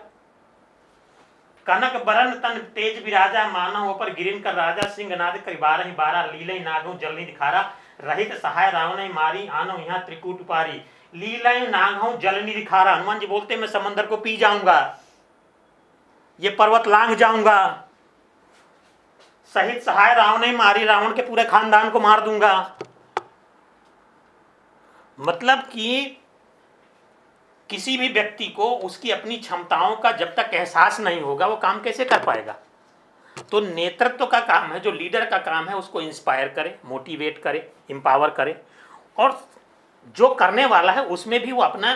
कनक बरन तन तेज विराजा, मानव ऊपर गिरिन कर राजा, सिंह नाद कर 12 लीलई नागो जलनी दिखारा, रहित सहाय रावण मारी, आनो यहाँ त्रिकूट पारी, लीलई नागो जलनी दिखारा। हनुमान जी बोलते मैं समंदर को पी जाऊंगा, ये पर्वत लांघ जाऊंगा, सहित सहाय रावण मारी, रावण के पूरे खानदान को मार दूंगा। मतलब कि किसी भी व्यक्ति को उसकी अपनी क्षमताओं का जब तक एहसास नहीं होगा वो काम कैसे कर पाएगा? तो नेतृत्व का काम है, जो लीडर का काम है, उसको इंस्पायर करे, मोटिवेट करे, एम्पावर करे, और जो करने वाला है उसमें भी वो अपना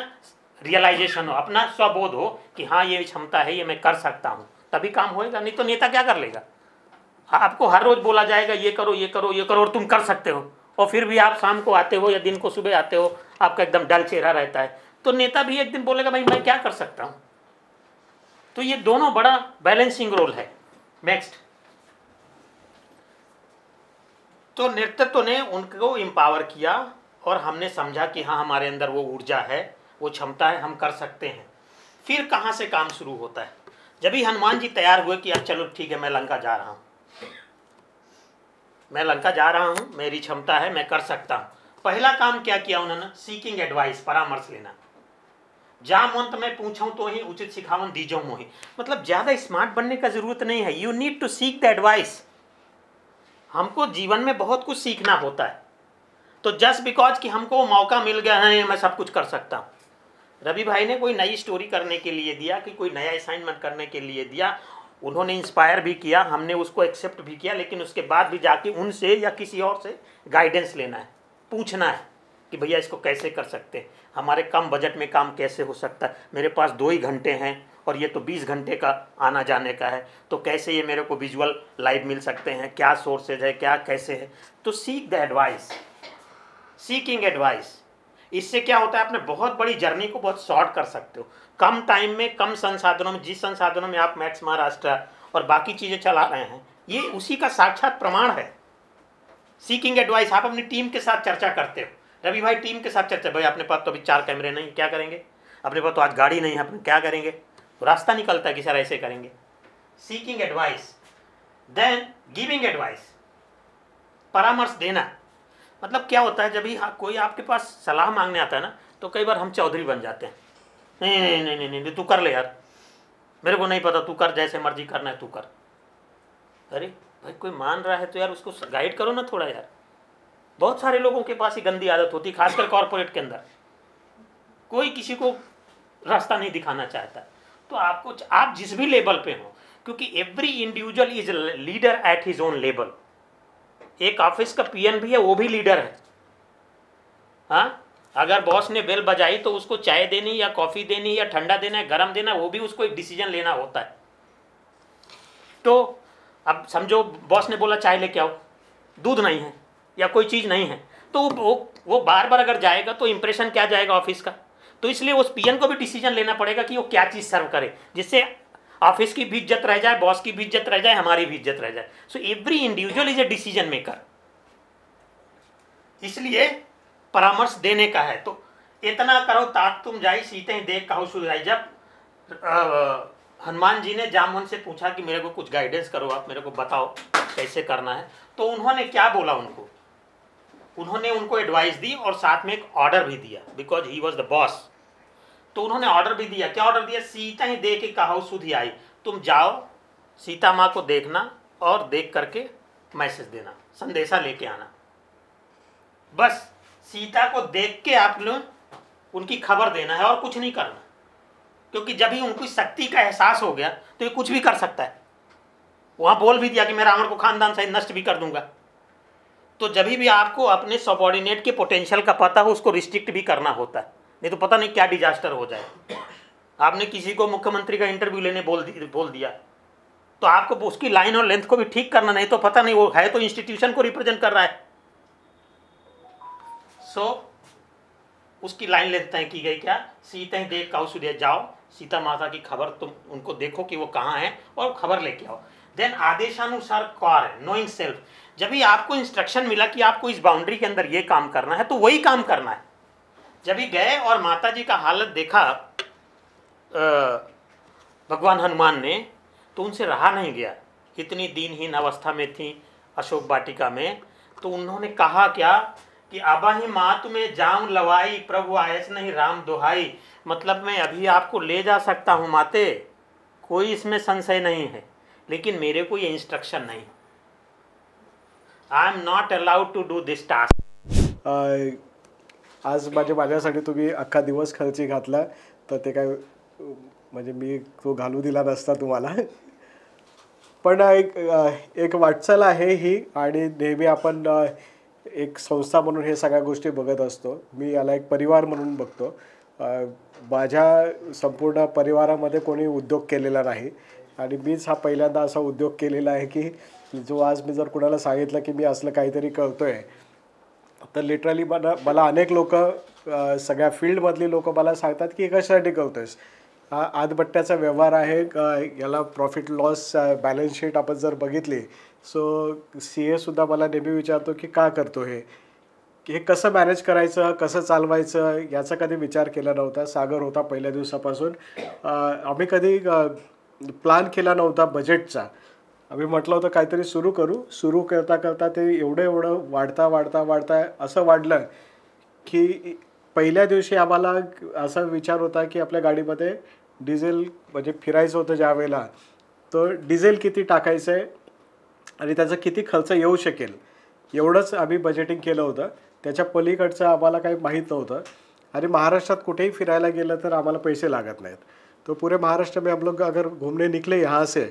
रियलाइजेशन हो, अपना स्वबोध हो कि हाँ ये क्षमता है, ये मैं कर सकता हूँ, तभी काम होएगा। नहीं तो नेता क्या कर लेगा? आपको हर रोज बोला जाएगा ये करो ये करो ये करो और तुम कर सकते हो, और फिर भी आप शाम को आते हो या दिन को सुबह आते हो, आपका एकदम डल चेहरा रहता है, तो नेता भी एक दिन बोलेगा भाई मैं क्या कर सकता हूँ। तो ये दोनों बड़ा बैलेंसिंग रोल है। नेक्स्ट, तो नेतृत्व ने उनको एम्पावर किया और हमने समझा कि हाँ हमारे अंदर वो ऊर्जा है, वो क्षमता है, हम कर सकते हैं। फिर कहाँ से काम शुरू होता है? जब ही हनुमान जी तैयार हुए कि अब चलो ठीक है मैं लंका जा रहा हूँ, मैं लंका जा रहा हूँ, मेरी क्षमता है, मैं कर सकता हूँ। पहला काम क्या किया उन्होंने? सीकिंग एडवाइस, परामर्श लेना। जामवंत मैं पूछूं तो ही उचित सिखावन दीजो मोहि। मतलब ज्यादा स्मार्ट बनने का जरूरत नहीं है, you need to seek the advice. हमको जीवन में बहुत कुछ सीखना होता है, तो जस्ट बिकॉज कि हमको मौका मिल गया है मैं सब कुछ कर सकता हूँ। रवि भाई ने कोई नई स्टोरी करने के लिए दिया, कि कोई नया असाइनमेंट करने के लिए दिया, उन्होंने इंस्पायर भी किया, हमने उसको एक्सेप्ट भी किया, लेकिन उसके बाद भी जाके उनसे या किसी और से गाइडेंस लेना है, पूछना है कि भैया इसको कैसे कर सकते हैं, हमारे कम बजट में काम कैसे हो सकता है, मेरे पास 2 ही घंटे हैं और ये तो 20 घंटे का आना जाने का है, तो कैसे ये मेरे को विजुअल लाइव मिल सकते हैं, क्या सोर्सेज है, क्या कैसे है। तो sick the advice, seeking advice. इससे क्या होता है, आपने बहुत बड़ी जर्नी को बहुत शॉर्ट कर सकते हो, कम टाइम में, कम संसाधनों में। जिस संसाधनों में आप मैथ्स, महाराष्ट्र और बाकी चीज़ें चला रहे हैं, ये उसी का साक्षात प्रमाण है। सीकिंग एडवाइस, आप अपनी टीम के साथ चर्चा करते हो। रवि भाई टीम के साथ चर्चा, भाई अपने पास तो अभी 4 कैमरे नहीं, क्या करेंगे? अपने पास तो आज गाड़ी नहीं है, अपन क्या करेंगे? तो रास्ता निकलता है कि सर ऐसे करेंगे। Seeking advice, then giving advice, परामर्श देना। मतलब क्या होता है, जब भी कोई आपके पास सलाह मांगने आता है ना, तो कई बार हम चौधरी बन जाते हैं। नहीं नहीं नहीं नहीं नहीं तू कर ले यार, मेरे को नहीं पता, तू कर, जैसे मर्जी करना है तू कर। अरे भाई कोई मान रहा है तो यार उसको गाइड करो ना थोड़ा यार। बहुत सारे लोगों के पास ये गंदी आदत होती है, खासकर कॉर्पोरेट के अंदर, कोई किसी को रास्ता नहीं दिखाना चाहता। तो आपको, आप जिस भी लेवल पे हो, क्योंकि every individual is leader at his on level. एक ऑफिस का पीएन भी है, वो भी लीडर है। हाँ, अगर बॉस ने बेल बजाई तो उसको चाय देनी या कॉफी देनी या ठंडा देना है, गरम देना, वो भी उसको एक डिसीजन लेना होता है। तो अब समझो बॉस ने बोला चाय लेके आओ, दूध नहीं है या कोई चीज़ नहीं है, तो वो बार बार अगर जाएगा तो इंप्रेशन क्या जाएगा ऑफिस का। तो इसलिए उस पीएन को भी डिसीजन लेना पड़ेगा कि वो क्या चीज़ सर्व करे, जिससे ऑफिस की भी इज्जत रह जाए, बॉस की भी इज्जत रह जाए, हमारी भी इज्जत रह जाए। So every individual is a decision maker. इसलिए परामर्श देने का है। तो इतना करो तात तुम जाई, सीते ही देख कहो सुधाई। जब हनुमान जी ने जामवंत से पूछा कि मेरे को कुछ गाइडेंस करो, आप मेरे को बताओ कैसे करना है, तो उन्होंने क्या बोला उन्होंने उनको एडवाइस दी और साथ में एक ऑर्डर भी दिया, because he was the boss. तो उन्होंने ऑर्डर भी दिया। क्या ऑर्डर दिया? सीता ही दे के कहो सुधी आई। तुम जाओ, सीता माँ को देखना और देख करके मैसेज देना, संदेशा लेके आना। बस सीता को देख के आप लोग उनकी खबर देना है और कुछ नहीं करना, क्योंकि जब ही उनको शक्ति का एहसास हो गया तो ये कुछ भी कर सकता है। वहाँ बोल भी दिया कि मैं रावण को खानदान सहित नष्ट भी कर दूंगा। तो जब भी आपको अपने सबऑर्डिनेट के पोटेंशियल का पता हो, उसको रिस्ट्रिक्ट भी करना होता है, नहीं तो पता नहीं क्या डिजास्टर हो जाए। आपने किसी को मुख्यमंत्री का इंटरव्यू लेने बोल दिया, तो आपको उसकी लाइन और लेंथ को भी ठीक करना, नहीं तो पता नहीं वो है तो इंस्टीट्यूशन को रिप्रेजेंट कर रहा है। सो उसकी लाइन लेंथ तय की गई क्या, सीते देख कौशुदे जाओ, सीता माता की खबर तुम उनको देखो कि वो कहाँ है और खबर लेके आओ। देन आदेशानुसार कार्य, नोइंग सेल्फ, जब भी आपको इंस्ट्रक्शन मिला कि आपको इस बाउंड्री के अंदर ये काम करना है तो वही काम करना है। जब भी गए और माता जी का हालत देखा भगवान हनुमान ने, तो उनसे रहा नहीं गया। इतनी दीनहीन अवस्था में थी अशोक वाटिका में, तो उन्होंने कहा क्या कि अबा ही मात में जाऊं लवाई, प्रभु आयस नहीं राम दुहाई। मतलब मैं अभी आपको ले जा सकता हूँ माते, कोई इसमें संशय नहीं है, लेकिन मेरे को ये इंस्ट्रक्शन नहीं, I am not allowed to do this task. आज माझ्यासाठी तुम्ही अख्खा दिवस खर्ची घातला, तर ते काय म्हणजे मी तो घालू दिला नसता तुम्हाला. पण एक वाटचाल आहे ही, आणि नेहमी आपण एक संस्था म्हणून हे सगळ्या गोष्टी बघत असतो. मी याला एक परिवार म्हणून बघतो. माझ्या संपूर्ण परिवारामध्ये कोणी उद्योग केलेला नाही, आणि मीच हा पहिल्यांदा असा उद्योग केलेला आहे की जो आज मी जर कुणाला सांगितलं की मी असलं काहीतरी करतोय, तर लिटरली मला अनेक लोक, सगळ्या फील्डमधली लोक मला सांगतात की कशासाठी करतोयस. हा आदबट्ट्याचा व्यवहार आहे. याला प्रॉफिट लॉस बॅलन्स शीट आपण जर बघितली, सो CA सुद्धा मला नेहमी विचारतो की का करतो हे कसं मॅनेज करायचं, कसं चालवायचं, याचा कधी विचार केला नव्हता. सागर होता पहिल्या दिवसापासून. आम्ही कधी प्लॅन केला नव्हता बजेटचा. आम्ही म्हटलं होतं काहीतरी सुरू करता करता ते एवढं वाढता असं वाढलं की पहिल्या दिवशी आम्हाला असा विचार होता की आपल्या गाडीमध्ये डिझेल म्हणजे फिरायचं होतं ज्या वेळेला, तर डिझेल किती टाकायचं आहे आणि त्याचा किती खर्च येऊ शकेल, एवढंच आम्ही बजेटिंग केलं होतं. त्याच्या पलीकडचं आम्हाला काही माहीत नव्हतं. आणि महाराष्ट्रात कुठेही फिरायला गेलं तर आम्हाला पैसे लागत नाहीत. तो पूरे महाराष्ट्र में हम लोग अगर घूमने निकले यहाँ से,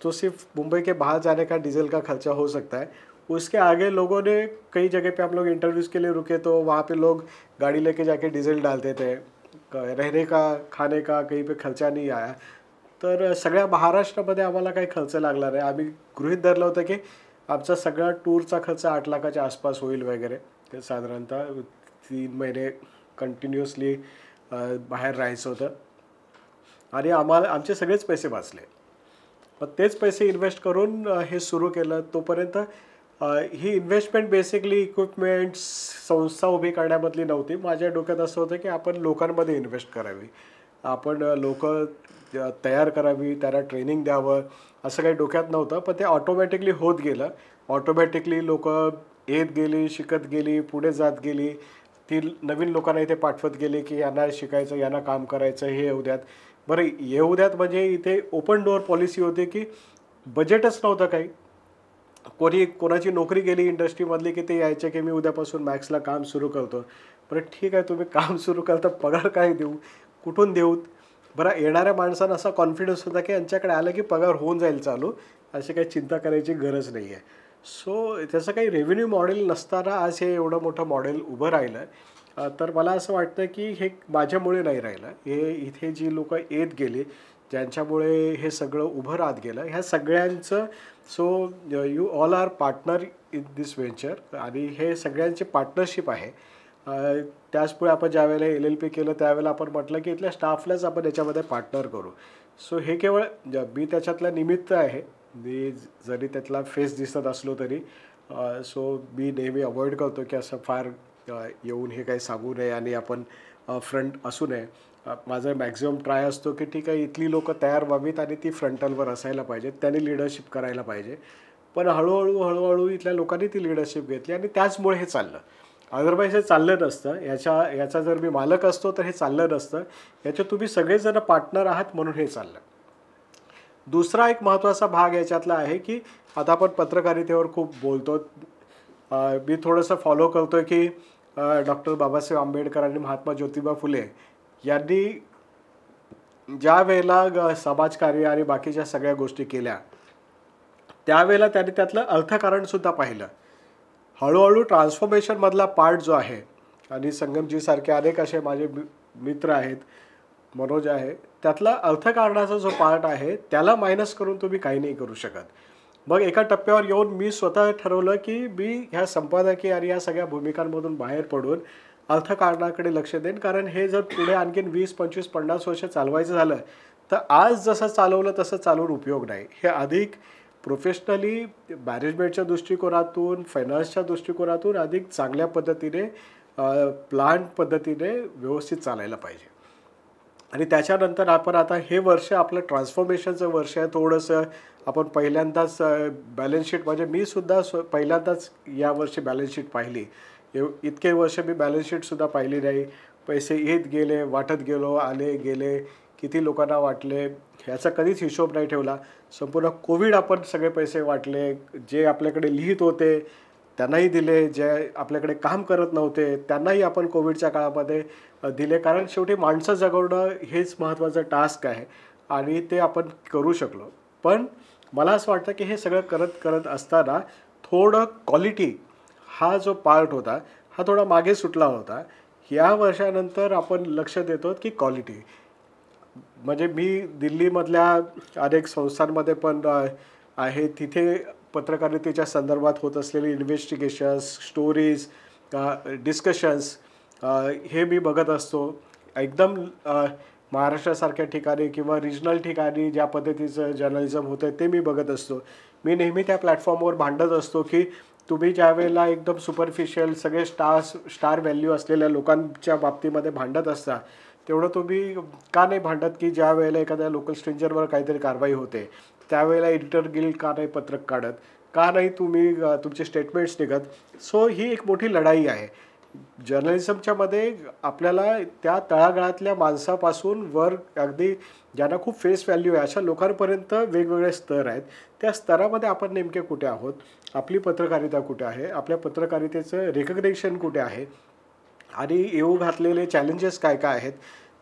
तो सिर्फ मुंबई के बाहर जाने का डीजल का खर्चा हो सकता है. उसके आगे लोगों ने कई जगह पे हम लोग इंटरव्यूज़ के लिए रुके, तो वहाँ पे लोग गाड़ी लेके जाके डीजल डालते थे. रहने का खाने का कहीं पे खर्चा नहीं आया. तर सगळ्या महाराष्ट्रामध्ये आम्हाला काही खर्च लागला नाही. आम्ही गृहीत धरलं होतं की आमचा सगळा टूरचा खर्च 8 लाखाच्या आसपास होईल वगैरे. ते साधारणतः 3 महिने कंटिन्युअसली बाहेर राहायचं होतं, आणि आमचे सगळेच पैसे वाचले. मग तेच पैसे इन्व्हेस्ट करून हे सुरू केलं. तोपर्यंत ही इन्व्हेस्टमेंट बेसिकली इक्विपमेंट्स, संस्था उभी करण्यामधली नव्हती. माझ्या डोक्यात असं होतं की आपण लोकांमध्ये इन्व्हेस्ट करावी, आपण लोक तयार करावी, त्यांना ट्रेनिंग द्यावं, असं काही डोक्यात नव्हतं. पण ते ऑटोमॅटिकली होत गेलं. ऑटोमॅटिकली लोक येत गेली, शिकत गेली, पुढे जात गेली. ती नवीन लोकांना इथे पाठवत गेली की यांना शिकायचं, यांना काम करायचं, हे येऊ द्यात. बरं येऊ द्यात म्हणजे इथे ओपन डोअर पॉलिसी होती की बजेटच नव्हतं काही. कोणाची नोकरी गेली इंडस्ट्रीमधली की ते यायचे की मी उद्यापासून मॅक्सला काम सुरू करतो. बरं ठीक आहे, तुम्ही काम सुरू करता, पगार काय देऊ, कुठून देऊ. बरं येणाऱ्या माणसांना असा कॉन्फिडन्स होता की यांच्याकडे आलं की पगार होऊन जाईल चालू, अशी काही चिंता करायची गरज नाही आहे. सो त्याचं काही रेव्हेन्यू मॉडेल नसताना आज हे एवढं मोठं मॉडेल उभं राहिलं. तर मला असं वाटतं की हे माझ्यामुळे नाही राहिलं, हे इथे जी लोक येत गेली, ज्यांच्यामुळे हे सगळं उभं राहत गेलं, ह्या सगळ्यांचं. So you all are partner in this venture, आणि हे सगळ्यांचे पार्टनरशिप आहे. त्याचमुळे आपण ज्यावेळेला LLP केलं त्यावेळेला आपण म्हटलं की इथल्या स्टाफलाच आपण याच्यामध्ये पार्टनर करू. सो हे केवळ मी त्याच्यातला निमित्त आहे, मी जरी त्यातला फेस दिसत असलो तरी. सो मी नेहमी अवॉइड करतो की असं फार येऊन हे काही सांगू नये आणि आपण फ्रंट असू नये. माझा मॅक्झिमम ट्राय असतो की ठीक आहे, इथली लोक तयार व्हावीत आणि ती फ्रंटलवर असायला पाहिजेत, त्यांनी लिडरशिप करायला पाहिजे. पण हळूहळू इथल्या लोकांनी ती लिडरशिप घेतली आणि त्याचमुळे हे चाललं. अदरवाईज हे चाललं नसतं. याचा जर मी मालक असतो तर हे चाललं नसतं. याच्यात तुम्ही सगळेजण पार्टनर आहात म्हणून हे चाललं. दुसरा एक महत्त्वाचा भाग याच्यातला आहे की आता आपण पत्रकारितेवर खूप बोलतो. मी थोडंसं फॉलो करतो की डॉक्टर बाबासाहेब आंबेडकर आणि महात्मा ज्योतिबा फुले यांनी ज्या वेळेला समाजकार्य आणि बाकीच्या सगळ्या गोष्टी केल्या, त्यावेळेला त्यांनी त्यातलं अर्थकारणसुद्धा पाहिलं. हळूहळू ट्रान्सफॉर्मेशनमधला पार्ट जो आहे, आणि संगमजीसारखे अनेक असे माझे मित्र आहेत, मनोज आहे, त्यातला अर्थकारणाचा जो पार्ट आहे त्याला मायनस करून तुम्ही काही नाही करू शकत. मग एका टप्प्यावर येऊन मी स्वतः ठरवलं की मी ह्या संपादकीय आणि या सगळ्या भूमिकांमधून बाहेर पडून अर्थकारणाकडे लक्ष देईन. कारण हे जर पुढे आणखीन 20, 25, 50 वर्ष चालवायचं झालं तर आज जसं चालवलं तसं चालवून उपयोग नाही. हे अधिक प्रोफेशनली मॅनेजमेंटच्या दृष्टिकोनातून, फायनान्सच्या दृष्टिकोनातून अधिक चांगल्या पद्धतीने प्लॅन पद्धतीने व्यवस्थित चालायला पाहिजे. आणि त्याच्यानंतर आपण आता हे वर्ष आपलं ट्रान्सफॉर्मेशनचं वर्ष आहे. थोडंसं आपण पहिल्यांदाच बॅलन्स शीट, म्हणजे मी सुद्धा पहिल्यांदाच यावर्षी बॅलन्स शीट पाहिली. इतके वर्ष मी बॅलन्स शीटसुद्धा पाहिली नाही. पैसे येत गेले, वाटत गेलो, आले गेले, किती लोकांना वाटले ह्याचा कधीच हिशोब नाही ठेवला. संपूर्ण कोविड आपण सगळे पैसे वाटले. जे आपल्याकडे लिहित होते त्यांनाही दिले, जे आपल्याकडे काम करत नव्हते त्यांनाही आपण कोविडच्या काळामध्ये दिले. कारण शेवटी माणसं जगवणं हेच महत्त्वाचं टास्क आहे आणि ते आपण करू शकलो. पण मला असं वाटतं की हे सगळं करत असताना थोडं क्वालिटी हा जो पार्ट होता हा थोडा मागे सुटला होता. या वर्षानंतर आपण लक्ष देतो की क्वालिटी, म्हणजे मी दिल्लीमधल्या अनेक संस्थांमध्ये पण आहे. तिथे पत्रकारितेच्या संदर्भात होत असलेले इन्व्हेस्टिगेशन्स, स्टोरीज, डिस्कशन्स हे मी बघत असतो. एकदम महाराष्ट्रासारख्या ठिकाणी किंवा रिजनल ठिकाणी ज्या पद्धतीचं जर्नलिझम होतं ते मी बघत असतो. मी नेहमी त्या प्लॅटफॉर्मवर भांडत असतो की तुम्ही ज्या वेळेला एकदम सुपरफिशियल सगळे स्टार व्हॅल्यू असलेल्या लोकांच्या बाबतीमध्ये भांडत असता, तेवढं तुम्ही का नाही भांडत की ज्या वेळेला एखाद्या लोकल स्ट्रेंजरवर काहीतरी कारवाई होते त्यावेळेला एडिटर गिल्ड का नाही पत्रक काढत, का नाही तुम्ही तुमचे स्टेटमेंट्स निघत. सो ही एक मोठी लढाई आहे जर्नलिझमच्या मध्ये. आपल्याला त्या तळागाळातल्या माणसापासून वर अगदी ज्यांना खूप फेस व्हॅल्यू आहे अशा लोकांपर्यंत वेगवेगळे स्तर आहेत. त्या स्तरामध्ये आपण नेमके कुठे आहोत, आपली पत्रकारिता कुठे आहे, आपल्या पत्रकारितेचं रेकग्नेशन कुठे आहे आणि येऊ घातलेले चॅलेंजेस काय काय आहेत.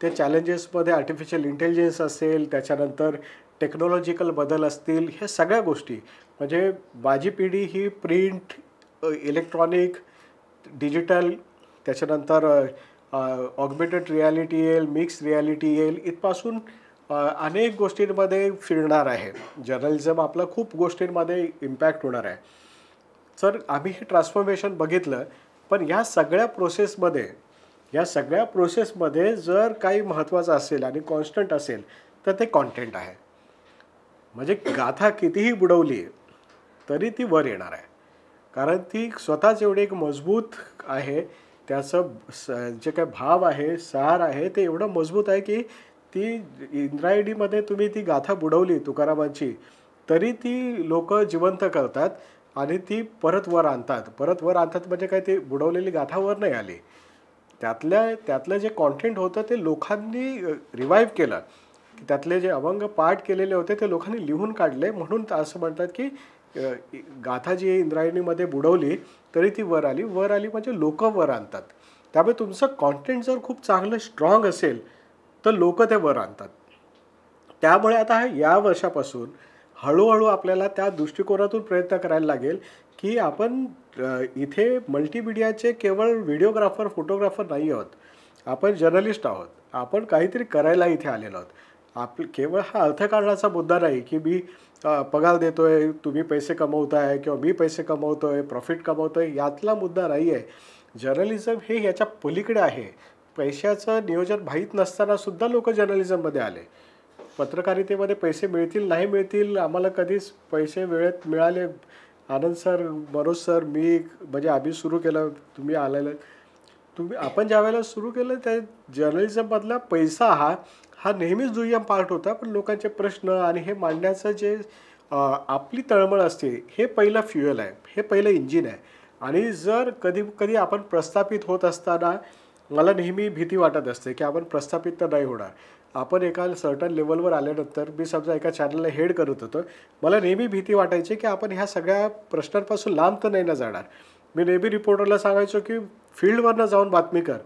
ते चॅलेंजेसमध्ये आर्टिफिशियल इंटेलिजन्स असेल, त्याच्यानंतर टेक्नॉलॉजिकल बदल असतील, हे सगळ्या गोष्टी. म्हणजे माझी पिढी ही प्रिंट, इलेक्ट्रॉनिक, डिजिटल, त्याच्यानंतर ऑगमेंटेड रियालिटी येईल, मिक्स रियालिटी येईल, इथपासून अनेक गोष्टींमध्ये फिरणार आहे. जर्नलिझम आपलं खूप गोष्टींमध्ये इम्पॅक्ट होणार आहे. तर आम्ही हे ट्रान्सफॉर्मेशन बघितलं. पण या सगळ्या प्रोसेसमध्ये जर काही महत्त्वाचं असेल आणि कॉन्स्टंट असेल तर ते कॉन्टेंट आहे. म्हणजे गाथा कितीही बुडवली तरी ती वर येणार आहे. कारण ती स्वतःच एवढी एक मजबूत आहे. त्याचं जे काय भाव आहे, सार आहे, ते एवढं मजबूत आहे की ती इंद्रायणीमध्ये तुम्ही ती गाथा बुडवली तुकारामांची तरी ती लोक जिवंत करतात आणि ती परत वर आणतात. म्हणजे काय, ती बुडवलेली गाथा वर नाही आली. त्यातलं जे कॉन्टेंट होतं ते लोकांनी रिवाईव्ह केलं. त्यातले जे अभंग पाठ केलेले होते ते लोकांनी लिहून काढले. म्हणून असं म्हणतात की गाथा जी इंद्रायणीमध्ये बुडवली तरी ती वर आली म्हणजे लोक वर आणतात. त्यामुळे तुमचं कॉन्टेंट जर खूप चांगलं स्ट्रॉंग असेल तर लोक ते वर आणतात. त्यामुळे आता या वर्षापासून हळूहळू आपल्याला त्या दृष्टिकोनातून प्रयत्न करायला लागेल की आपण इथे मल्टीमीडियाचे केवळ व्हिडिओग्राफर, फोटोग्राफर नाही आहोत. आपण जर्नलिस्ट आहोत. आपण काहीतरी करायला इथे आलेलो आहोत. केवळ हा अर्थकारणाचा मुद्दा नाही की मी पगार देतोय, तुम्ही पैसे कमवताय किंवा मी पैसे कमवतोय, प्रॉफिट कमवतोय, यातला मुद्दा नाही आहे. जर्नलिझम हे याच्या पलीकडे आहे. पैशाचं नियोजन माहीत नसताना सुद्धा लोक जर्नलिझममध्ये आले. पत्रकारितेमध्ये पैसे मिळतील नाही मिळतील, आम्हाला कधीच पैसे वेळेत मिळाले. आनंद सर, मनोज सर, मी, म्हणजे आम्ही सुरू केलं, तुम्ही आलेलं, आपण ज्या वेळेला सुरू केलं त्या जर्नलिझममधला पैसा हा नेहमीच दुय्यम पार्ट होता. पण लोकांचे प्रश्न आणि हे मांडण्याचं जे आपली तळमळ असते हे पहिलं फ्युएल आहे, हे पहिलं इंजिन आहे. आणि जर कधी आपण प्रस्थापित होत असताना मला नेहमी भीती वाटत असते की आपण प्रस्थापित तर नाही होणार. आपण एका सर्टन लेवलवर आल्यानंतर, मी समजा एका चॅनलला हेड करत होतो, मला नेहमी भीती वाटायची की आपण ह्या सगळ्या प्रश्नांपासून लांब तर नाही ना जाणार. मी नेहमी रिपोर्टरला सांगायचो की फील्डवरनं जाऊन बातमी कर,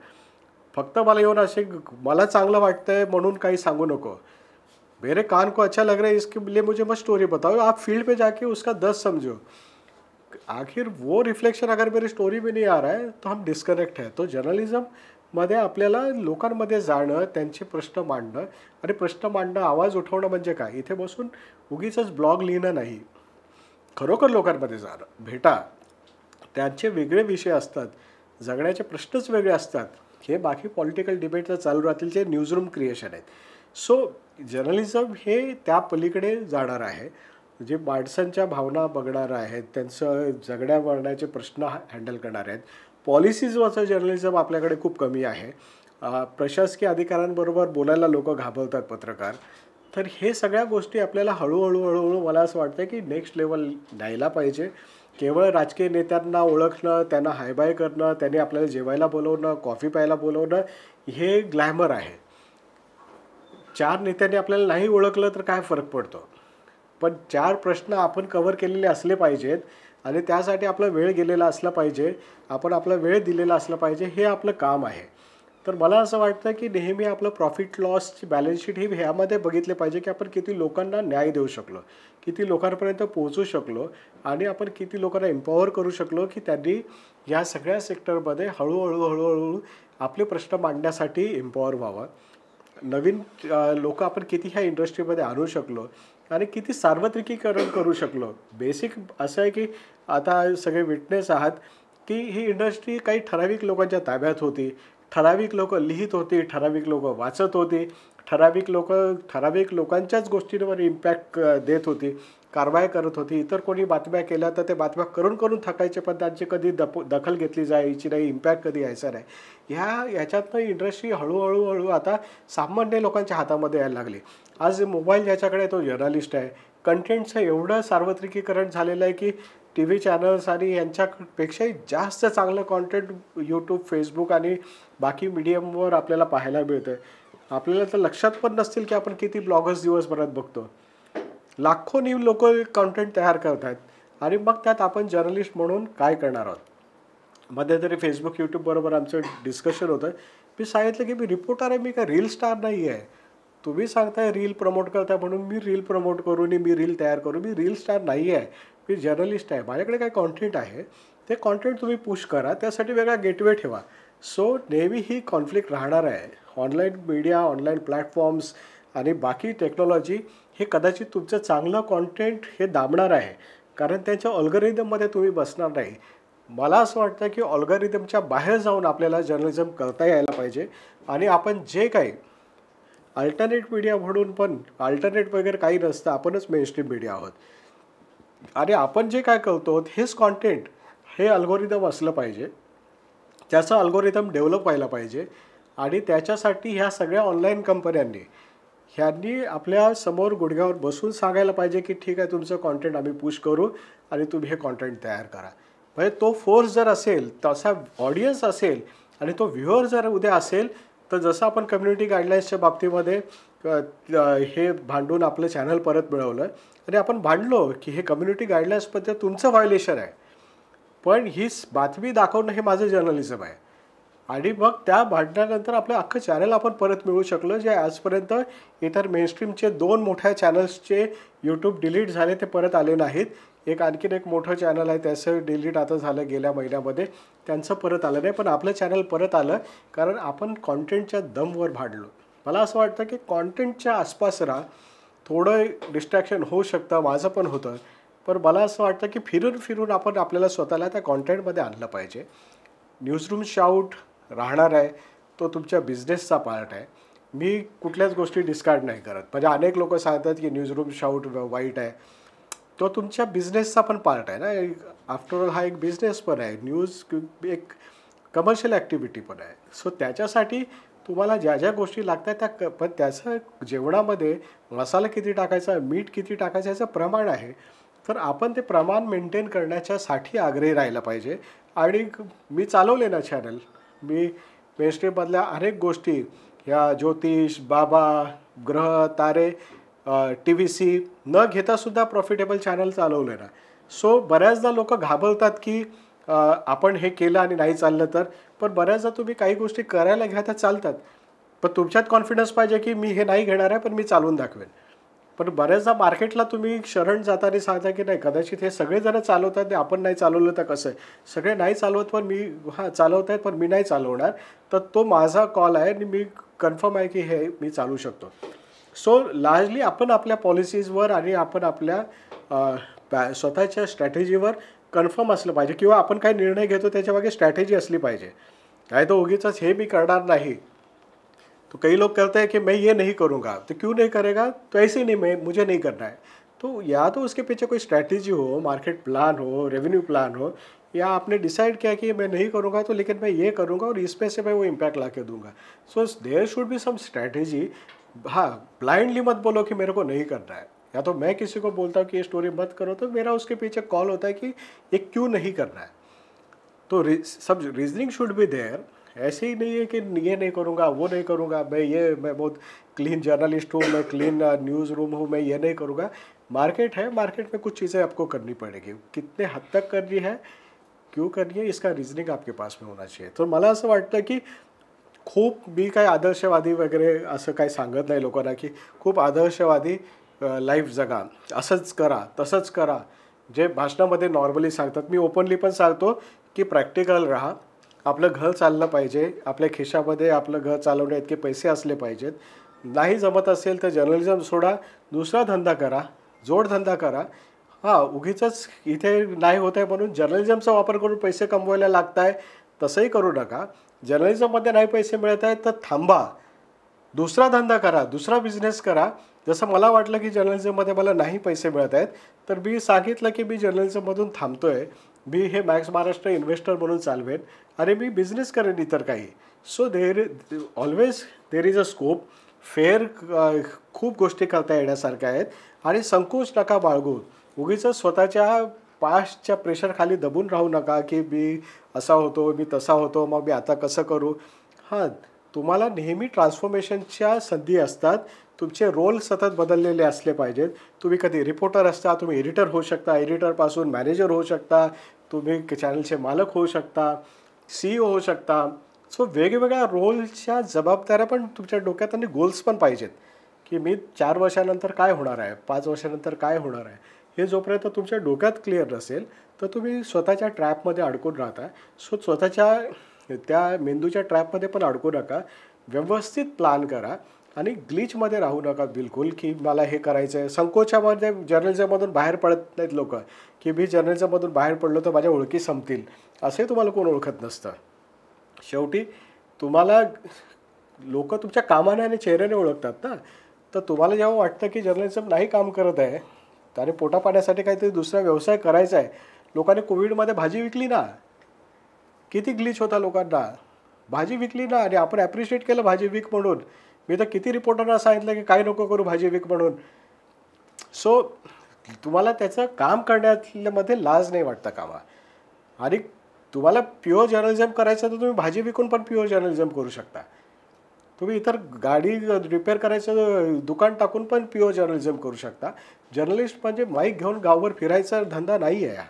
फक्त मला येऊन असे मला चांगलं वाटतंय म्हणून काही सांगू नको. मेरे कान को अच्छा लग रहा है इसके लिए मुझे मत स्टोरी बताओ, आप फील्ड पे जाके उसका 10 समझो. आखिर वो रिफ्लेक्शन अगर मेरी स्टोरी में नहीं आ रहा है तो हम डिस्कनेक्ट है. तो जर्नलिझम मध्ये आपल्याला लोकांमध्ये जाणं, त्यांचे प्रश्न मांडणं, आणि प्रश्न मांडणं, आवाज उठवणं म्हणजे काय, इथे बसून उगीच ब्लॉग लिहिणं नाही. खरोखर लोकांमध्ये जाणं, भेटा, त्यांचे वेगळे विषय असतात जगण्याचे प्रश्नच वेगळे असतात. हे बाकी पॉलिटिकल डिबेट चालू राहतील जे न्यूजरूम क्रिएशन आहेत. सो जर्नलिझम हे त्या पलीकडे जाणार आहे, जे माणसांच्या भावना बघणार आहेत, त्यांचं जगण्या मरण्याचे प्रश्न हँडल करणार आहेत. पॉलिसीजवरचं जर्नलिझम आपल्याकडे खूप कमी आहे. प्रशासकीय अधिकाऱ्यांबरोबर बोलायला लोक घाबरतात पत्रकार. तर हे सगळ्या गोष्टी आपल्याला हळूहळू मला असं वाटतं की नेक्स्ट लेवल न्यायला पाहिजे. केवळ राजकीय नेत्यांना ओळखणं, त्यांना हायबाय करणं, त्यांनी आपल्याला जेवायला बोलवणं, कॉफी प्यायला बोलवणं हे ग्लॅमर आहे. 4 नेत्यांनी आपल्याला नाही ओळखलं तर काय फरक पडतो, पण 4 प्रश्न आपण कव्हर केलेले असले पाहिजेत आणि त्यासाठी आपला वेळ गेलेला असला पाहिजे, आपण आपला वेळ दिलेला असला पाहिजे. हे आपलं काम आहे. तर मला असं वाटतं की नेहमी आपलं प्रॉफिट लॉसची बॅलन्स शीट ही ह्यामध्ये बघितले पाहिजे की आपण किती लोकांना न्याय देऊ शकलो, किती लोकांपर्यंत पोहोचू शकलो आणि आपण किती लोकांना एम्पॉवर करू शकलो की त्यांनी या सगळ्या सेक्टरमध्ये हळूहळू आपले प्रश्न मांडण्यासाठी एम्पॉवर व्हावं. नवीन लोक आपण किती ह्या इंडस्ट्रीमध्ये आणू शकलो आणि किती सार्वत्रिकीकरण करू शकलो. बेसिक असं आहे की आता सगळे विटनेस आहात की ही इंडस्ट्री काही ठराविक लोकांच्या ताब्यात होती. ठराविक लोक लिहित होती, ठराविक लोक वाचत होती, ठराविक लोकांच्याच गोष्टींवर इम्पॅक्ट देत होती, कारवाया करत होती. इतर कोणी बातम्या केल्या तर ते बातम्या करून थकायचे, पण त्यांची कधी दखल घेतली जायची नाही, इम्पॅक्ट कधी यायचा नाही. ह्याच्यातनं इंडस्ट्री हळूहळू आता सामान्य लोकांच्या हातामध्ये यायला लागली. आज मोबाईल ज्याच्याकडे तो जर्नलिस्ट आहे. कंटेंटचं एवढं सार्वत्रिकीकरण झालेलं आहे की TV चॅनल्स आणि यांच्यापेक्षाही जास्त चांगलं कॉन्टेंट यूट्यूब, फेसबुक आणि बाकी मीडियमवर आपल्याला पाहायला मिळतं. आपल्याला तर लक्षात पण नसतील की आपण किती ब्लॉगर्स दिवसभरात बघतो. लाखोनी लोक कॉन्टेंट तयार करत आहेत आणि मग त्यात आपण जर्नलिस्ट म्हणून काय करणार आहोत. मध्यंतरी फेसबुक, यूट्यूब बरोबर आमचं डिस्कशन होतं. मी सांगितलं की मी रिपोर्टर आहे, मी काय रील स्टार नाही आहे. तुम्ही सांगताय रील प्रमोट करताय म्हणून मी रील प्रमोट करू आणि मी रील तयार करू. मी रील स्टार नाही आहे, मी जर्नलिस्ट आहे. माझ्याकडे काय कॉन्टेंट आहे ते कॉन्टेंट तुम्ही पुश करा, त्यासाठी वेगळा गेटवे ठेवा. सो नेहमी ही कॉन्फ्लिक्ट राहणार आहे. ऑनलाईन मीडिया, ऑनलाईन प्लॅटफॉर्म्स आणि बाकी टेक्नॉलॉजी हे कदाचित तुमचं चांगलं कॉन्टेंट हे दाबणार आहे, कारण त्यांच्या अल्गोरिदममध्ये तुम्ही बसणार नाही. मला असं वाटतं की अल्गोरिदमच्या बाहेर जाऊन आपल्याला जर्नलिझम करता यायला पाहिजे आणि आपण जे काही अल्टरनेट मीडिया म्हणून, पण अल्टरनेट वगैरे काही नसतं, आपणच मेनस्ट्रीम मीडिया आहोत आणि आपण जे काय करतो हेच कॉन्टेंट हे अल्गोरिदम असलं पाहिजे. त्याचं अल्गोरिदम डेव्हलप व्हायला पाहिजे आणि त्याच्यासाठी ह्या सगळ्या ऑनलाईन कंपन्यांनी ह्यांनी आपल्या समोर गुडघ्यावर बसून सांगायला पाहिजे की ठीक आहे, तुमचं कॉन्टेंट आम्ही पुश करू आणि तुम्ही हे कॉन्टेंट तयार करा. म्हणजे तो फोर्स जर असेल, तसा ऑडियन्स असेल आणि तो व्ह्युअर जर उद्या असेल, तर जसं आपण कम्युनिटी गाईडलाईन्सच्या बाबतीमध्ये हे भांडून आपलं चॅनल परत मिळवलं आणि आपण भांडलो की हे कम्युनिटी गाईडलाईन्समध्ये तुमचं व्हायोलेशन आहे, पण ही बातमी दाखवणं हे माझं जर्नलिझम आहे. आणि मग त्या भांडण्यानंतर आपलं अख्खं चॅनल आपण परत मिळवू शकलो, जे आजपर्यंत इतर मेनस्ट्रीमचे 2 मोठ्या चॅनल्सचे यूट्यूब डिलीट झाले, ते परत आले नाहीत. आणखीन एक मोठं चॅनल आहे, त्याचं डिलीट आता झालं गेल्या महिन्यामध्ये, त्यांचं परत आलं नाही, पण आपलं चॅनल परत आलं कारण आपण कॉन्टेंटच्या दमवर भांडलो. मला असं वाटतं की कॉन्टेंटच्या आसपास राहा. थोडं डिस्ट्रॅक्शन होऊ शकतं, माझं पण होतं, पण मला असं वाटतं की फिरून आपण आपल्याला स्वतःला त्या कॉन्टेंटमध्ये आणलं पाहिजे. न्यूजरूम शाऊट राहणार आहे, तो तुमच्या बिझनेसचा पार्ट आहे. मी कुठल्याच गोष्टी डिस्कार्ड नाही करत. म्हणजे अनेक लोक सांगतात की न्यूजरूम शाऊट वाईट आहे, तो तुमच्या बिझनेसचा पण पार्ट आहे ना. आफ्टर ऑल हा एक बिझनेस पण आहे, न्यूज एक कमर्शियल ॲक्टिव्हिटी पण आहे. सो त्याच्यासाठी तुम्हाला ज्या ज्या गोष्टी लागतात त्या, पण त्याचं जेवणामध्ये मसाला किती टाकायचा, मीठ किती टाकायचं याचं प्रमाण आहे. तर आपण ते प्रमाण मेंटेन करण्याच्यासाठी आग्रही राहायला पाहिजे. आणि मी चालवले ना चॅनल, मी मेनस्ट्रीममधल्या अनेक गोष्टी ह्या ज्योतिष, बाबा, ग्रह, तारे, TVC न घेतासुद्धा प्रॉफिटेबल चॅनल चालवले ना. सो बऱ्याचदा लोक घाबरतात की आपण हे केलं आणि नाही चाललं तर, पण बऱ्याचदा तुम्ही काही गोष्टी करायला घ्या त्या चालतात, पण तुमच्यात कॉन्फिडन्स पाहिजे की मी हे नाही घेणार आहे पण मी चालवून दाखवेन. पण बऱ्याचदा मार्केटला तुम्ही शरण जाताना सांगता की नाही, कदाचित हे सगळेजण चालवतात, आपण नाही चालवलं तर कसं आहे. सगळे नाही चालवत पण मी चालवत आहेत पण मी नाही चालवणार, तर तो माझा कॉल आहे आणि मी कन्फर्म आहे की हे मी चालवू शकतो. सो लार्जली आपण आपल्या पॉलिसीजवर आणि आपण आपल्या स्वतःच्या स्ट्रॅटेजीवर कन्फर्म असलं पाहिजे किंवा आपण काय निर्णय घेतो त्याच्यामागे स्ट्रॅटेजी असली पाहिजे. नाही तो उगीच हे मी करणार नाही. तो कई लोग कहते हैं कि मैं ये नहीं करूँगा, तो क्यों नहीं करेगा? तो ऐसे ही नहीं, मैं मुझे नहीं करना है. तो या तो उसके पीछे कोई स्ट्रैटेजी हो, मार्केट प्लान हो, रेवेन्यू प्लान हो, या आपने डिसाइड किया कि मैं नहीं करूँगा तो लेकिन मैं ये करूँगा और इसमें से मैं वो इम्पैक्ट ला के दूँगा. So there should be some strategy. हाँ, ब्लाइंडली मत बोलो कि मेरे को नहीं करना है. या तो मैं किसी को बोलता हूँ कि ये स्टोरी मत करो तो मेरा उसके पीछे कॉल होता है कि ये क्यों नहीं करना है. तो सब रीजनिंग शुड बी देयर. ऐसे ही नहीं है कि ये नहीं करूँगा, वो नहीं करूँगा, मैं बहुत क्लीन जर्नलिस्ट हूँ, मैं क्लीन न्यूज़ रूम हूँ, मैं ये नहीं करूँगा. मार्केट है, मार्केट में कुछ चीज़ें आपको करनी पड़ेगी. कितने हद तक करनी है, क्यों करनी है, इसका रीजनिंग आपके पास में होना चाहिए. तर मला असं वाटतं की खूप मी काय आदर्शवादी वगैरे असं काय सांगत नाही लोकांना की खूप आदर्शवादी लाईफ जगा, असंच करा, तसंच करा, जे भाषणामध्ये नॉर्मली सांगतात. मी ओपनली पण सांगतो की प्रॅक्टिकल राहा. आपलं घर चाललं पाहिजे, आपल्या खिशामध्ये आपलं घर चालवण्या इतके पैसे असले पाहिजेत. नाही जमत असेल तर जर्नलिझम सोडा, दुसरा धंदा करा, जोडधंदा करा. हां, उगीचच इथे नाही होत आहे म्हणून जर्नलिझमचा वापर करून पैसे कमवायला लागत आहे तसंही करू नका. जर्नलिझममध्ये नाही पैसे मिळत आहेत तर थांबा, दुसरा धंदा करा, दुसरा बिझनेस करा. जसं मला वाटलं की जर्नलिझममध्ये मला नाही पैसे मिळत आहेत तर मी सांगितलं की मी जर्नलिझममधून थांबतो आहे, मी हे मॅक्स महाराष्ट्र इन्व्हेस्टर म्हणून चालवेन आणि मी बिझनेस करेन इतर काही. So always there is a scope. Fair खूप गोष्टी करता येण्यासारख्या आहेत आणि संकोच नका बाळगू. उगीच स्वतःच्या पास्टच्या प्रेशरखाली दबून राहू नका की मी असा होतो, मी तसा होतो, मग मी आता कसं करू. हां, तुम्हाला नेहमी ट्रान्सफॉर्मेशनच्या संधी असतात. तुमचे रोल सतत बदललेले असले पाहिजेत. तुम्ही कधी रिपोर्टर असता, तुम्ही एडिटर होऊ शकता, एडिटरपासून मॅनेजर होऊ शकता, तुम्ही चॅनलचे मालक होऊ शकता, CEO होऊ शकता. सो वेगवेगळ्या रोलच्या जबाबदाऱ्या पण तुमच्या डोक्यात आणि गोल्स पण पाहिजेत की मी 4 वर्षानंतर काय होणार आहे, 5 वर्षानंतर काय होणार आहे. हे जोपर्यंत तुमच्या डोक्यात क्लिअर नसेल तर तुम्ही स्वतःच्या ट्रॅपमध्ये अडकून राहता. सो स्वतःच्या त्या मेंदूच्या ट्रॅपमध्ये पण अडकू नका. व्यवस्थित प्लॅन करा आणि ग्लिचमध्ये राहू नका बिलकुल की मला हे करायचं आहे. संकोचामध्ये जर्नलिझममधून बाहेर पडत नाहीत लोक की मी जर्नलिझममधून बाहेर पडलो तर माझ्या ओळखी संपतील. असे तुम्हाला कोण ओळखत नसतं. शेवटी तुम्हाला लोक तुमच्या कामाने आणि चेहऱ्याने ओळखतात ना. तर तुम्हाला जेव्हा वाटतं की जर्नलिझम नाही काम करत आहे आणि पोटा पाण्यासाठी काहीतरी दुसरा व्यवसाय करायचा आहे. लोकांनी कोविडमध्ये भाजी विकली ना, किती ग्लिच होता लोकांना. भाजी विकली ना आणि आपण ॲप्रिशिएट केलं भाजी विक म्हणून. मी तर किती रिपोर्टरना सांगितलं की काय नको करू भाजी विक म्हणून. सो तुम्हाला त्याचं काम करण्यामध्ये लाज नाही वाटतं कामा. आणि तुम्हाला प्युअर जर्नलिझम करायचं तर तुम्ही भाजी विकून पण प्युअर जर्नलिझम करू शकता. तुम्ही इतर गाडी रिपेअर करायचं दुकान टाकून पण प्युअर जर्नलिझम करू शकता. जर्नलिस्ट म्हणजे माईक घेऊन गावभर फिरायचा धंदा नाही आहे.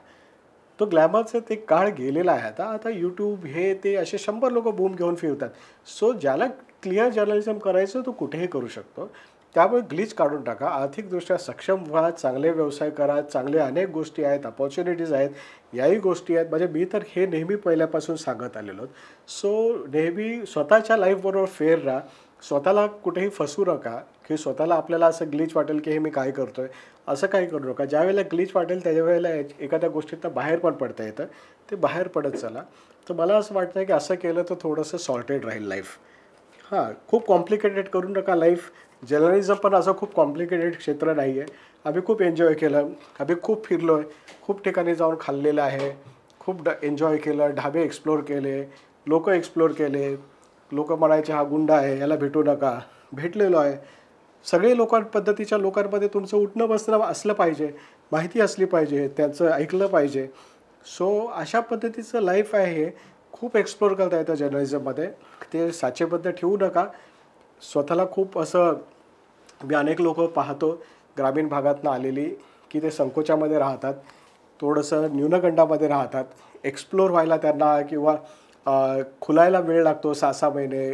तो ग्लॅमरचं ते काळ गेलेला आहे. आता यूट्यूब हे ते असे 100 लोक बूम घेऊन फिरतात. सो ज्याला क्लिअर जर्नलिझम करायचं तो कुठेही करू शकतो. त्यामुळे ग्लिच काढून टाका. आर्थिकदृष्ट्या सक्षम व्हा, चांगले व्यवसाय करा, चांगले अनेक गोष्टी आहेत, अपॉर्च्युनिटीज आहेत, याही गोष्टी आहेत. म्हणजे मी तर हे नेहमी पहिल्यापासून सांगत आलेलो. सो नेहमी स्वतःच्या लाईफबरोबर फेअर राहा. स्वतःला कुठेही फसवू नका की स्वतःला आपल्याला असं ग्लिच वाटेल की हे मी काय करतो आहे, असं काही करू नका. ज्या वेळेला ग्लिच वाटेल त्याच्या वेळेला एखाद्या गोष्टीतनं बाहेर पण पडता येतं, ते बाहेर पडत चला. तर मला असं वाटतं की असं केलं तर थोडंसं सॉर्टेड राहील लाईफ. हां, खूप कॉम्प्लिकेटेड करू नका लाईफ. जर्नलिझम पण असं खूप कॉम्प्लिकेटेड क्षेत्र नाही आहे. आम्ही खूप एन्जॉय केलं, आम्ही खूप फिरलो आहे, खूप ठिकाणी जाऊन खाल्लेलं आहे, खूप एन्जॉय केलं, ढाबे एक्सप्लोर केले, लोक एक्सप्लोर केले. लोक म्हणायचे हा गुंडा आहे, याला भेटू नका. भेटलेलो आहे. सगळे पद्धतीच्या लोकांमध्ये तुमचं उठणं बसणं असलं पाहिजे, माहिती असली पाहिजे, त्यांचं ऐकलं पाहिजे. सो अशा पद्धतीचं लाईफ आहे. हे खूप एक्सप्लोर करता येतं जर्नलिझममध्ये. ते साचेबद्ध ठेवू नका. स्वतःला खूप असं मी अनेक लोक पाहतो ग्रामीण भागातनं आलेली की ते संकोचामध्ये राहतात, थोडंसं न्यूनगंडामध्ये राहतात. एक्सप्लोर व्हायला त्यांना किंवा खुलायला वेळ लागतो. 6-6 महिने,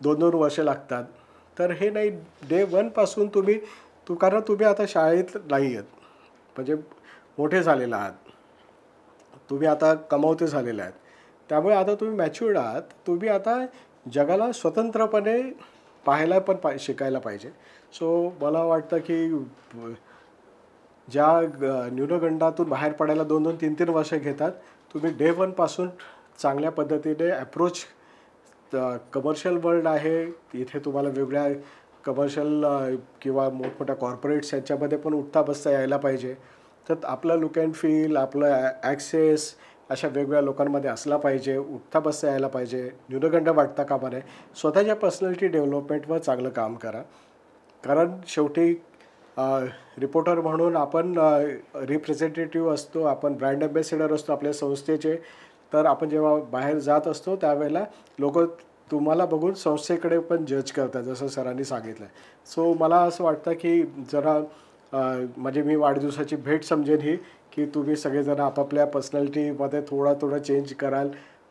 2-2 वर्ष लागतात. तर हे नाही, डे 1 पासून कारण तुम्ही आता शाळेत नाही आहेत, म्हणजे मोठे झालेले आहात, तुम्ही आता कमावते झालेले आहेत. त्यामुळे आता तुम्ही मॅच्युअर्ड आहात. तुम्ही आता जगाला स्वतंत्रपणे पाहायला पण शिकायला पाहिजे. सो मला वाटतं की ज्या न्यूनगंडातून बाहेर पडायला 2-2, 3-3 वर्ष घेतात, तुम्ही डे 1 पासून चांगल्या पद्धतीने अप्रोच. कमर्शियल वर्ल्ड आहे, इथे तुम्हाला वेगळ्या कमर्शियल किंवा मोठमोठ्या कॉर्पोरेट्स यांच्यामध्ये पण उठता बसता यायला पाहिजे. तर आपलं लुक अँड फील, आपलं ॲक्सेस अशा वेगवेगळ्या लोकांमध्ये असला पाहिजे, उठता बसता यायला पाहिजे, न्यूनगंड वाटता कामा नये. स्वतःच्या पर्सनॅलिटी डेव्हलपमेंटवर चांगलं काम करा. कारण शेवटी रिपोर्टर म्हणून आपण रिप्रेझेंटेटिव्ह असतो, आपण ब्रँड ॲम्बॅसेडर असतो आपल्या संस्थेचे. तर आपण जेव्हा बाहेर जात असतो त्यावेळेला लोक तुम्हाला बघून संस्थेकडे पण जज करतात, जसं सरांनी सांगितलं. सो मला असं वाटतं की जरा म्हणजे मी वाढदिवसाची भेट समजेन ही, की तुम्ही सगळेजण आपापल्या पर्सनॅलिटीमध्ये थोडा चेंज कराल.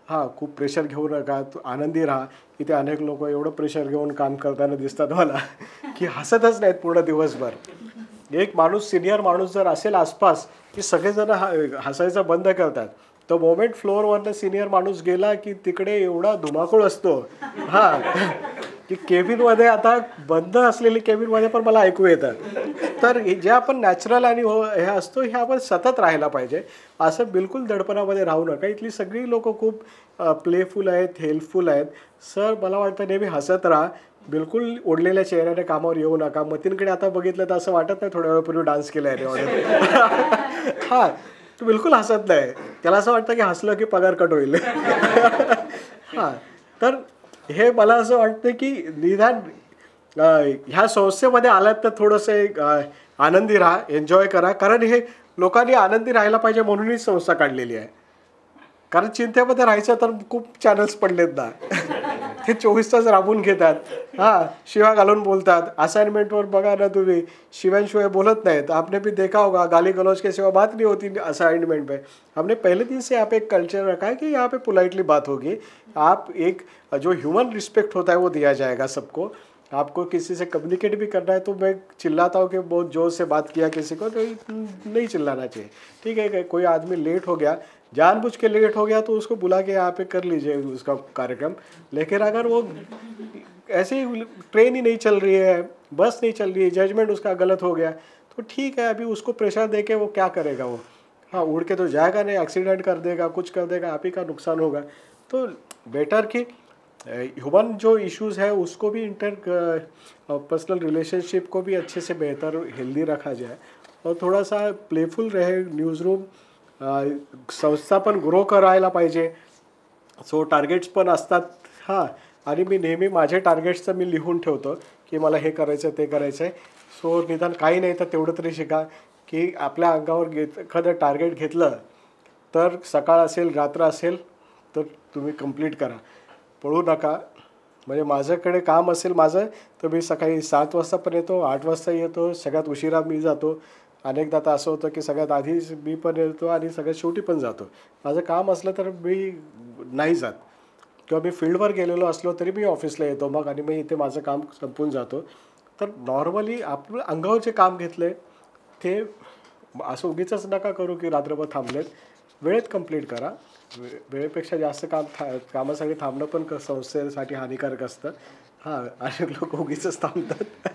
हां, खूप प्रेशर घेऊ नका, आनंदी राहा. इथे अनेक लोक एवढं प्रेशर घेऊन काम करताना दिसतात मला की हसतच नाहीत पूर्ण दिवसभर. एक माणूस, सिनियर माणूस जर असेल आसपास की सगळेजण हसायचं बंद करतात, तो मोमेंट फ्लोअरवरनं सिनियर माणूस गेला की तिकडे एवढा धुमाकूळ असतो. हां, की केबिनमध्ये आता बंद असलेली केबिनमध्ये पण मला ऐकू येतं. तर जे आपण नॅचरल आणि हे असतो हे आपण सतत राहायला पाहिजे. असं बिलकुल दडपणामध्ये राहू नका. इथली सगळी लोकं खूप प्लेफुल आहेत, हेल्पफुल आहेत. सर मला वाटतं नेहमी हसत राहा, बिलकुल ओढलेल्या चेहऱ्याने कामावर येऊ नका. मतीनकडे आता बघितलं तर असं वाटत नाही थोड्या वेळापूर्वी डान्स केला आहे. हां, तो बिलकुल हसत नाही. त्याला असं वाटतं की हसलं की पगार कट होईल. हां, तर हे मला असं वाटतं की निदान ह्या संस्थेमध्ये आलात तर थोडंसं आनंदी राहा, एन्जॉय करा. कारण हे लोकांनी आनंदी राहायला पाहिजे म्हणूनच संस्था काढलेली आहे. कारण चिंतेमध्ये राहायचं तर खूप चॅनल्स पडलेत ना. ते 24 तास राबवून घेतात. हां, शिव्या घालून बोलतात. असाइनमेंटवर बघा ना तुम्ही, शिव्यांशिवाय बोलत नाहीत. आपने भी देखा होगा, गाली गलौज के सिवा बात नहीं होती असाइनमेंट में. हमने पहले दिन से यहाँ पे एक कल्चर रखा है कि यहाँ पे पोलाइटली बात होगी. आप एक जो ह्यूमन रिस्पेक्ट होता है वो दिया जाएगा सबको. आपको किसी से कम्युनिकेट भी करना है तो मैं चिल्लाता हूँ कि बहुत जोर से बात किया किसी को, तो नहीं चिल्लाना चाहिए. ठीक है, कोई आदमी लेट हो गया, जानबूझ के लेट हो गया तो उसको बुला के यहाँ पे कर लीजिए उसका कार्यक्रम. लेकिन अगर वो ऐसे ही ट्रेन ही नहीं चल रही है, बस नहीं चल रही है, जजमेंट उसका गलत हो गया, तो ठीक है, अभी उसको प्रेशर दे के वो क्या करेगा वो. हाँ, उड़ के तो जाएगा नहीं, एक्सीडेंट कर देगा, कुछ कर देगा, आप ही का नुकसान होगा. तो बेटर कि ह्यूमन जो इश्यूज़ है उसको भी पर्सनल रिलेशनशिप को भी अच्छे से बेहतर हेल्दी रखा जाए और थोड़ा सा प्लेफुल रहे. न्यूजरूम संस्था पण ग्रो करायला पाहिजे. सो टार्गेट्स पण असतात. हां, आणि मी नेहमी माझे टार्गेट्सचं मी लिहून ठेवतो की मला हे करायचं ते करायचं आहे. सो निदान काही नाही तर तेवढं तरी शिका की आपल्या अंगावर एखादं टार्गेट घेतलं तर सकाळ असेल रात्र असेल तर तुम्ही कंप्लीट करा, पळू नका. म्हणजे माझ्याकडे काम असेल माझं तर मी सकाळी 7 वाजता पण येतो, 8 वाजता येतो, सगळ्यात उशिरा मी जातो. अनेकदा तर असं होतं की सगळ्यात आधी मी पण येतो आणि सगळ्यात शेवटी पण जातो. माझं काम असलं तर मी नाही जात किंवा मी फील्डवर गेलेलो असलो तरी मी ऑफिसला येतो मग आणि मी इथे माझं काम संपून जातो. तर नॉर्मली आपलं अंगावर जे काम घेतलं आहे ते असं उगीचच नका करू की रात्रभर थांबलेत. वेळेत कंप्लीट करा. वेळेपेक्षा जास्त कामासाठी थांबणं पण संस्थेसाठी हानिकारक असतं. हां, अनेक लोक उगीचच थांबतात.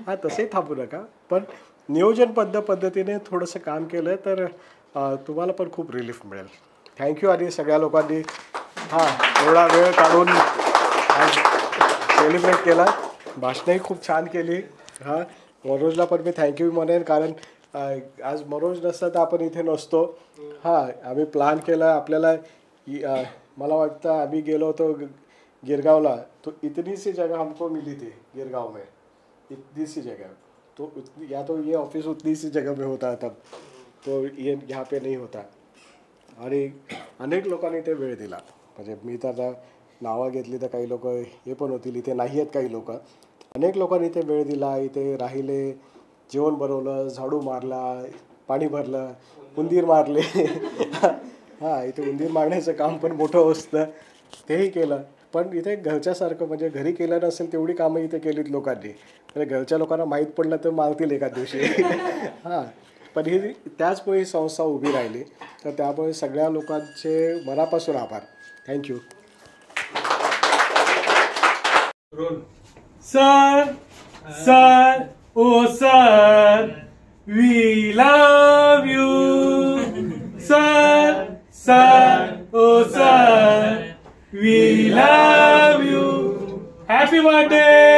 हां, तसंही थांबू नका, पण नियोजनबद्ध पद्धतीने थोडंसं काम केलं तर तुम्हाला पण खूप रिलीफ मिळेल. थँक्यू. आणि सगळ्या लोकांनी एवढा वेळ काढून आज सेलिब्रेट केला. भाषणंही खूप छान केली. हां, मनोजला पण मी थँक्यू म्हणेन कारण आज मनोज नसता तर आपण इथे नसतो. हां, आम्ही प्लॅन केला. आपल्याला मला वाटतं आम्ही गेलो होतो गिरगावला, तो इतनी सी जगह हमको मिली थी गिरगाव में, इतनी सी जगह. तो या तो ये ऑफिस उतनी सी जगह में होता तब, तो ये यहाँ पे नहीं होता. आणि अनेक लोकांनी ते वेळ दिला. म्हणजे मी तर आता नावं घेतली तर काही लोक हे पण होतील, इथे नाही आहेत काही लोक. अनेक लोकांनी इथे वेळ दिला, इथे राहिले, जेवण बनवलं, झाडू मारला, पाणी भरलं, उंदीर मारले. हां, इथे उंदीर मारण्याचं काम पण मोठं असतं, तेही केलं. पण इथे घरच्यासारखं म्हणजे घरी केलं नसेल तेवढी कामं इथे केलीत लोकांनी. म्हणजे घरच्या लोकांना माहीत पडलं तर मारतील एका दिवशी. हां, पण ही त्याचमुळे ही संस्था उभी राहिली. तर त्यामुळे सगळ्या लोकांचे मनापासून आभार. Thank you. Sir, sir, oh sir, we love you sir sir oh sir we love you. Happy birthday.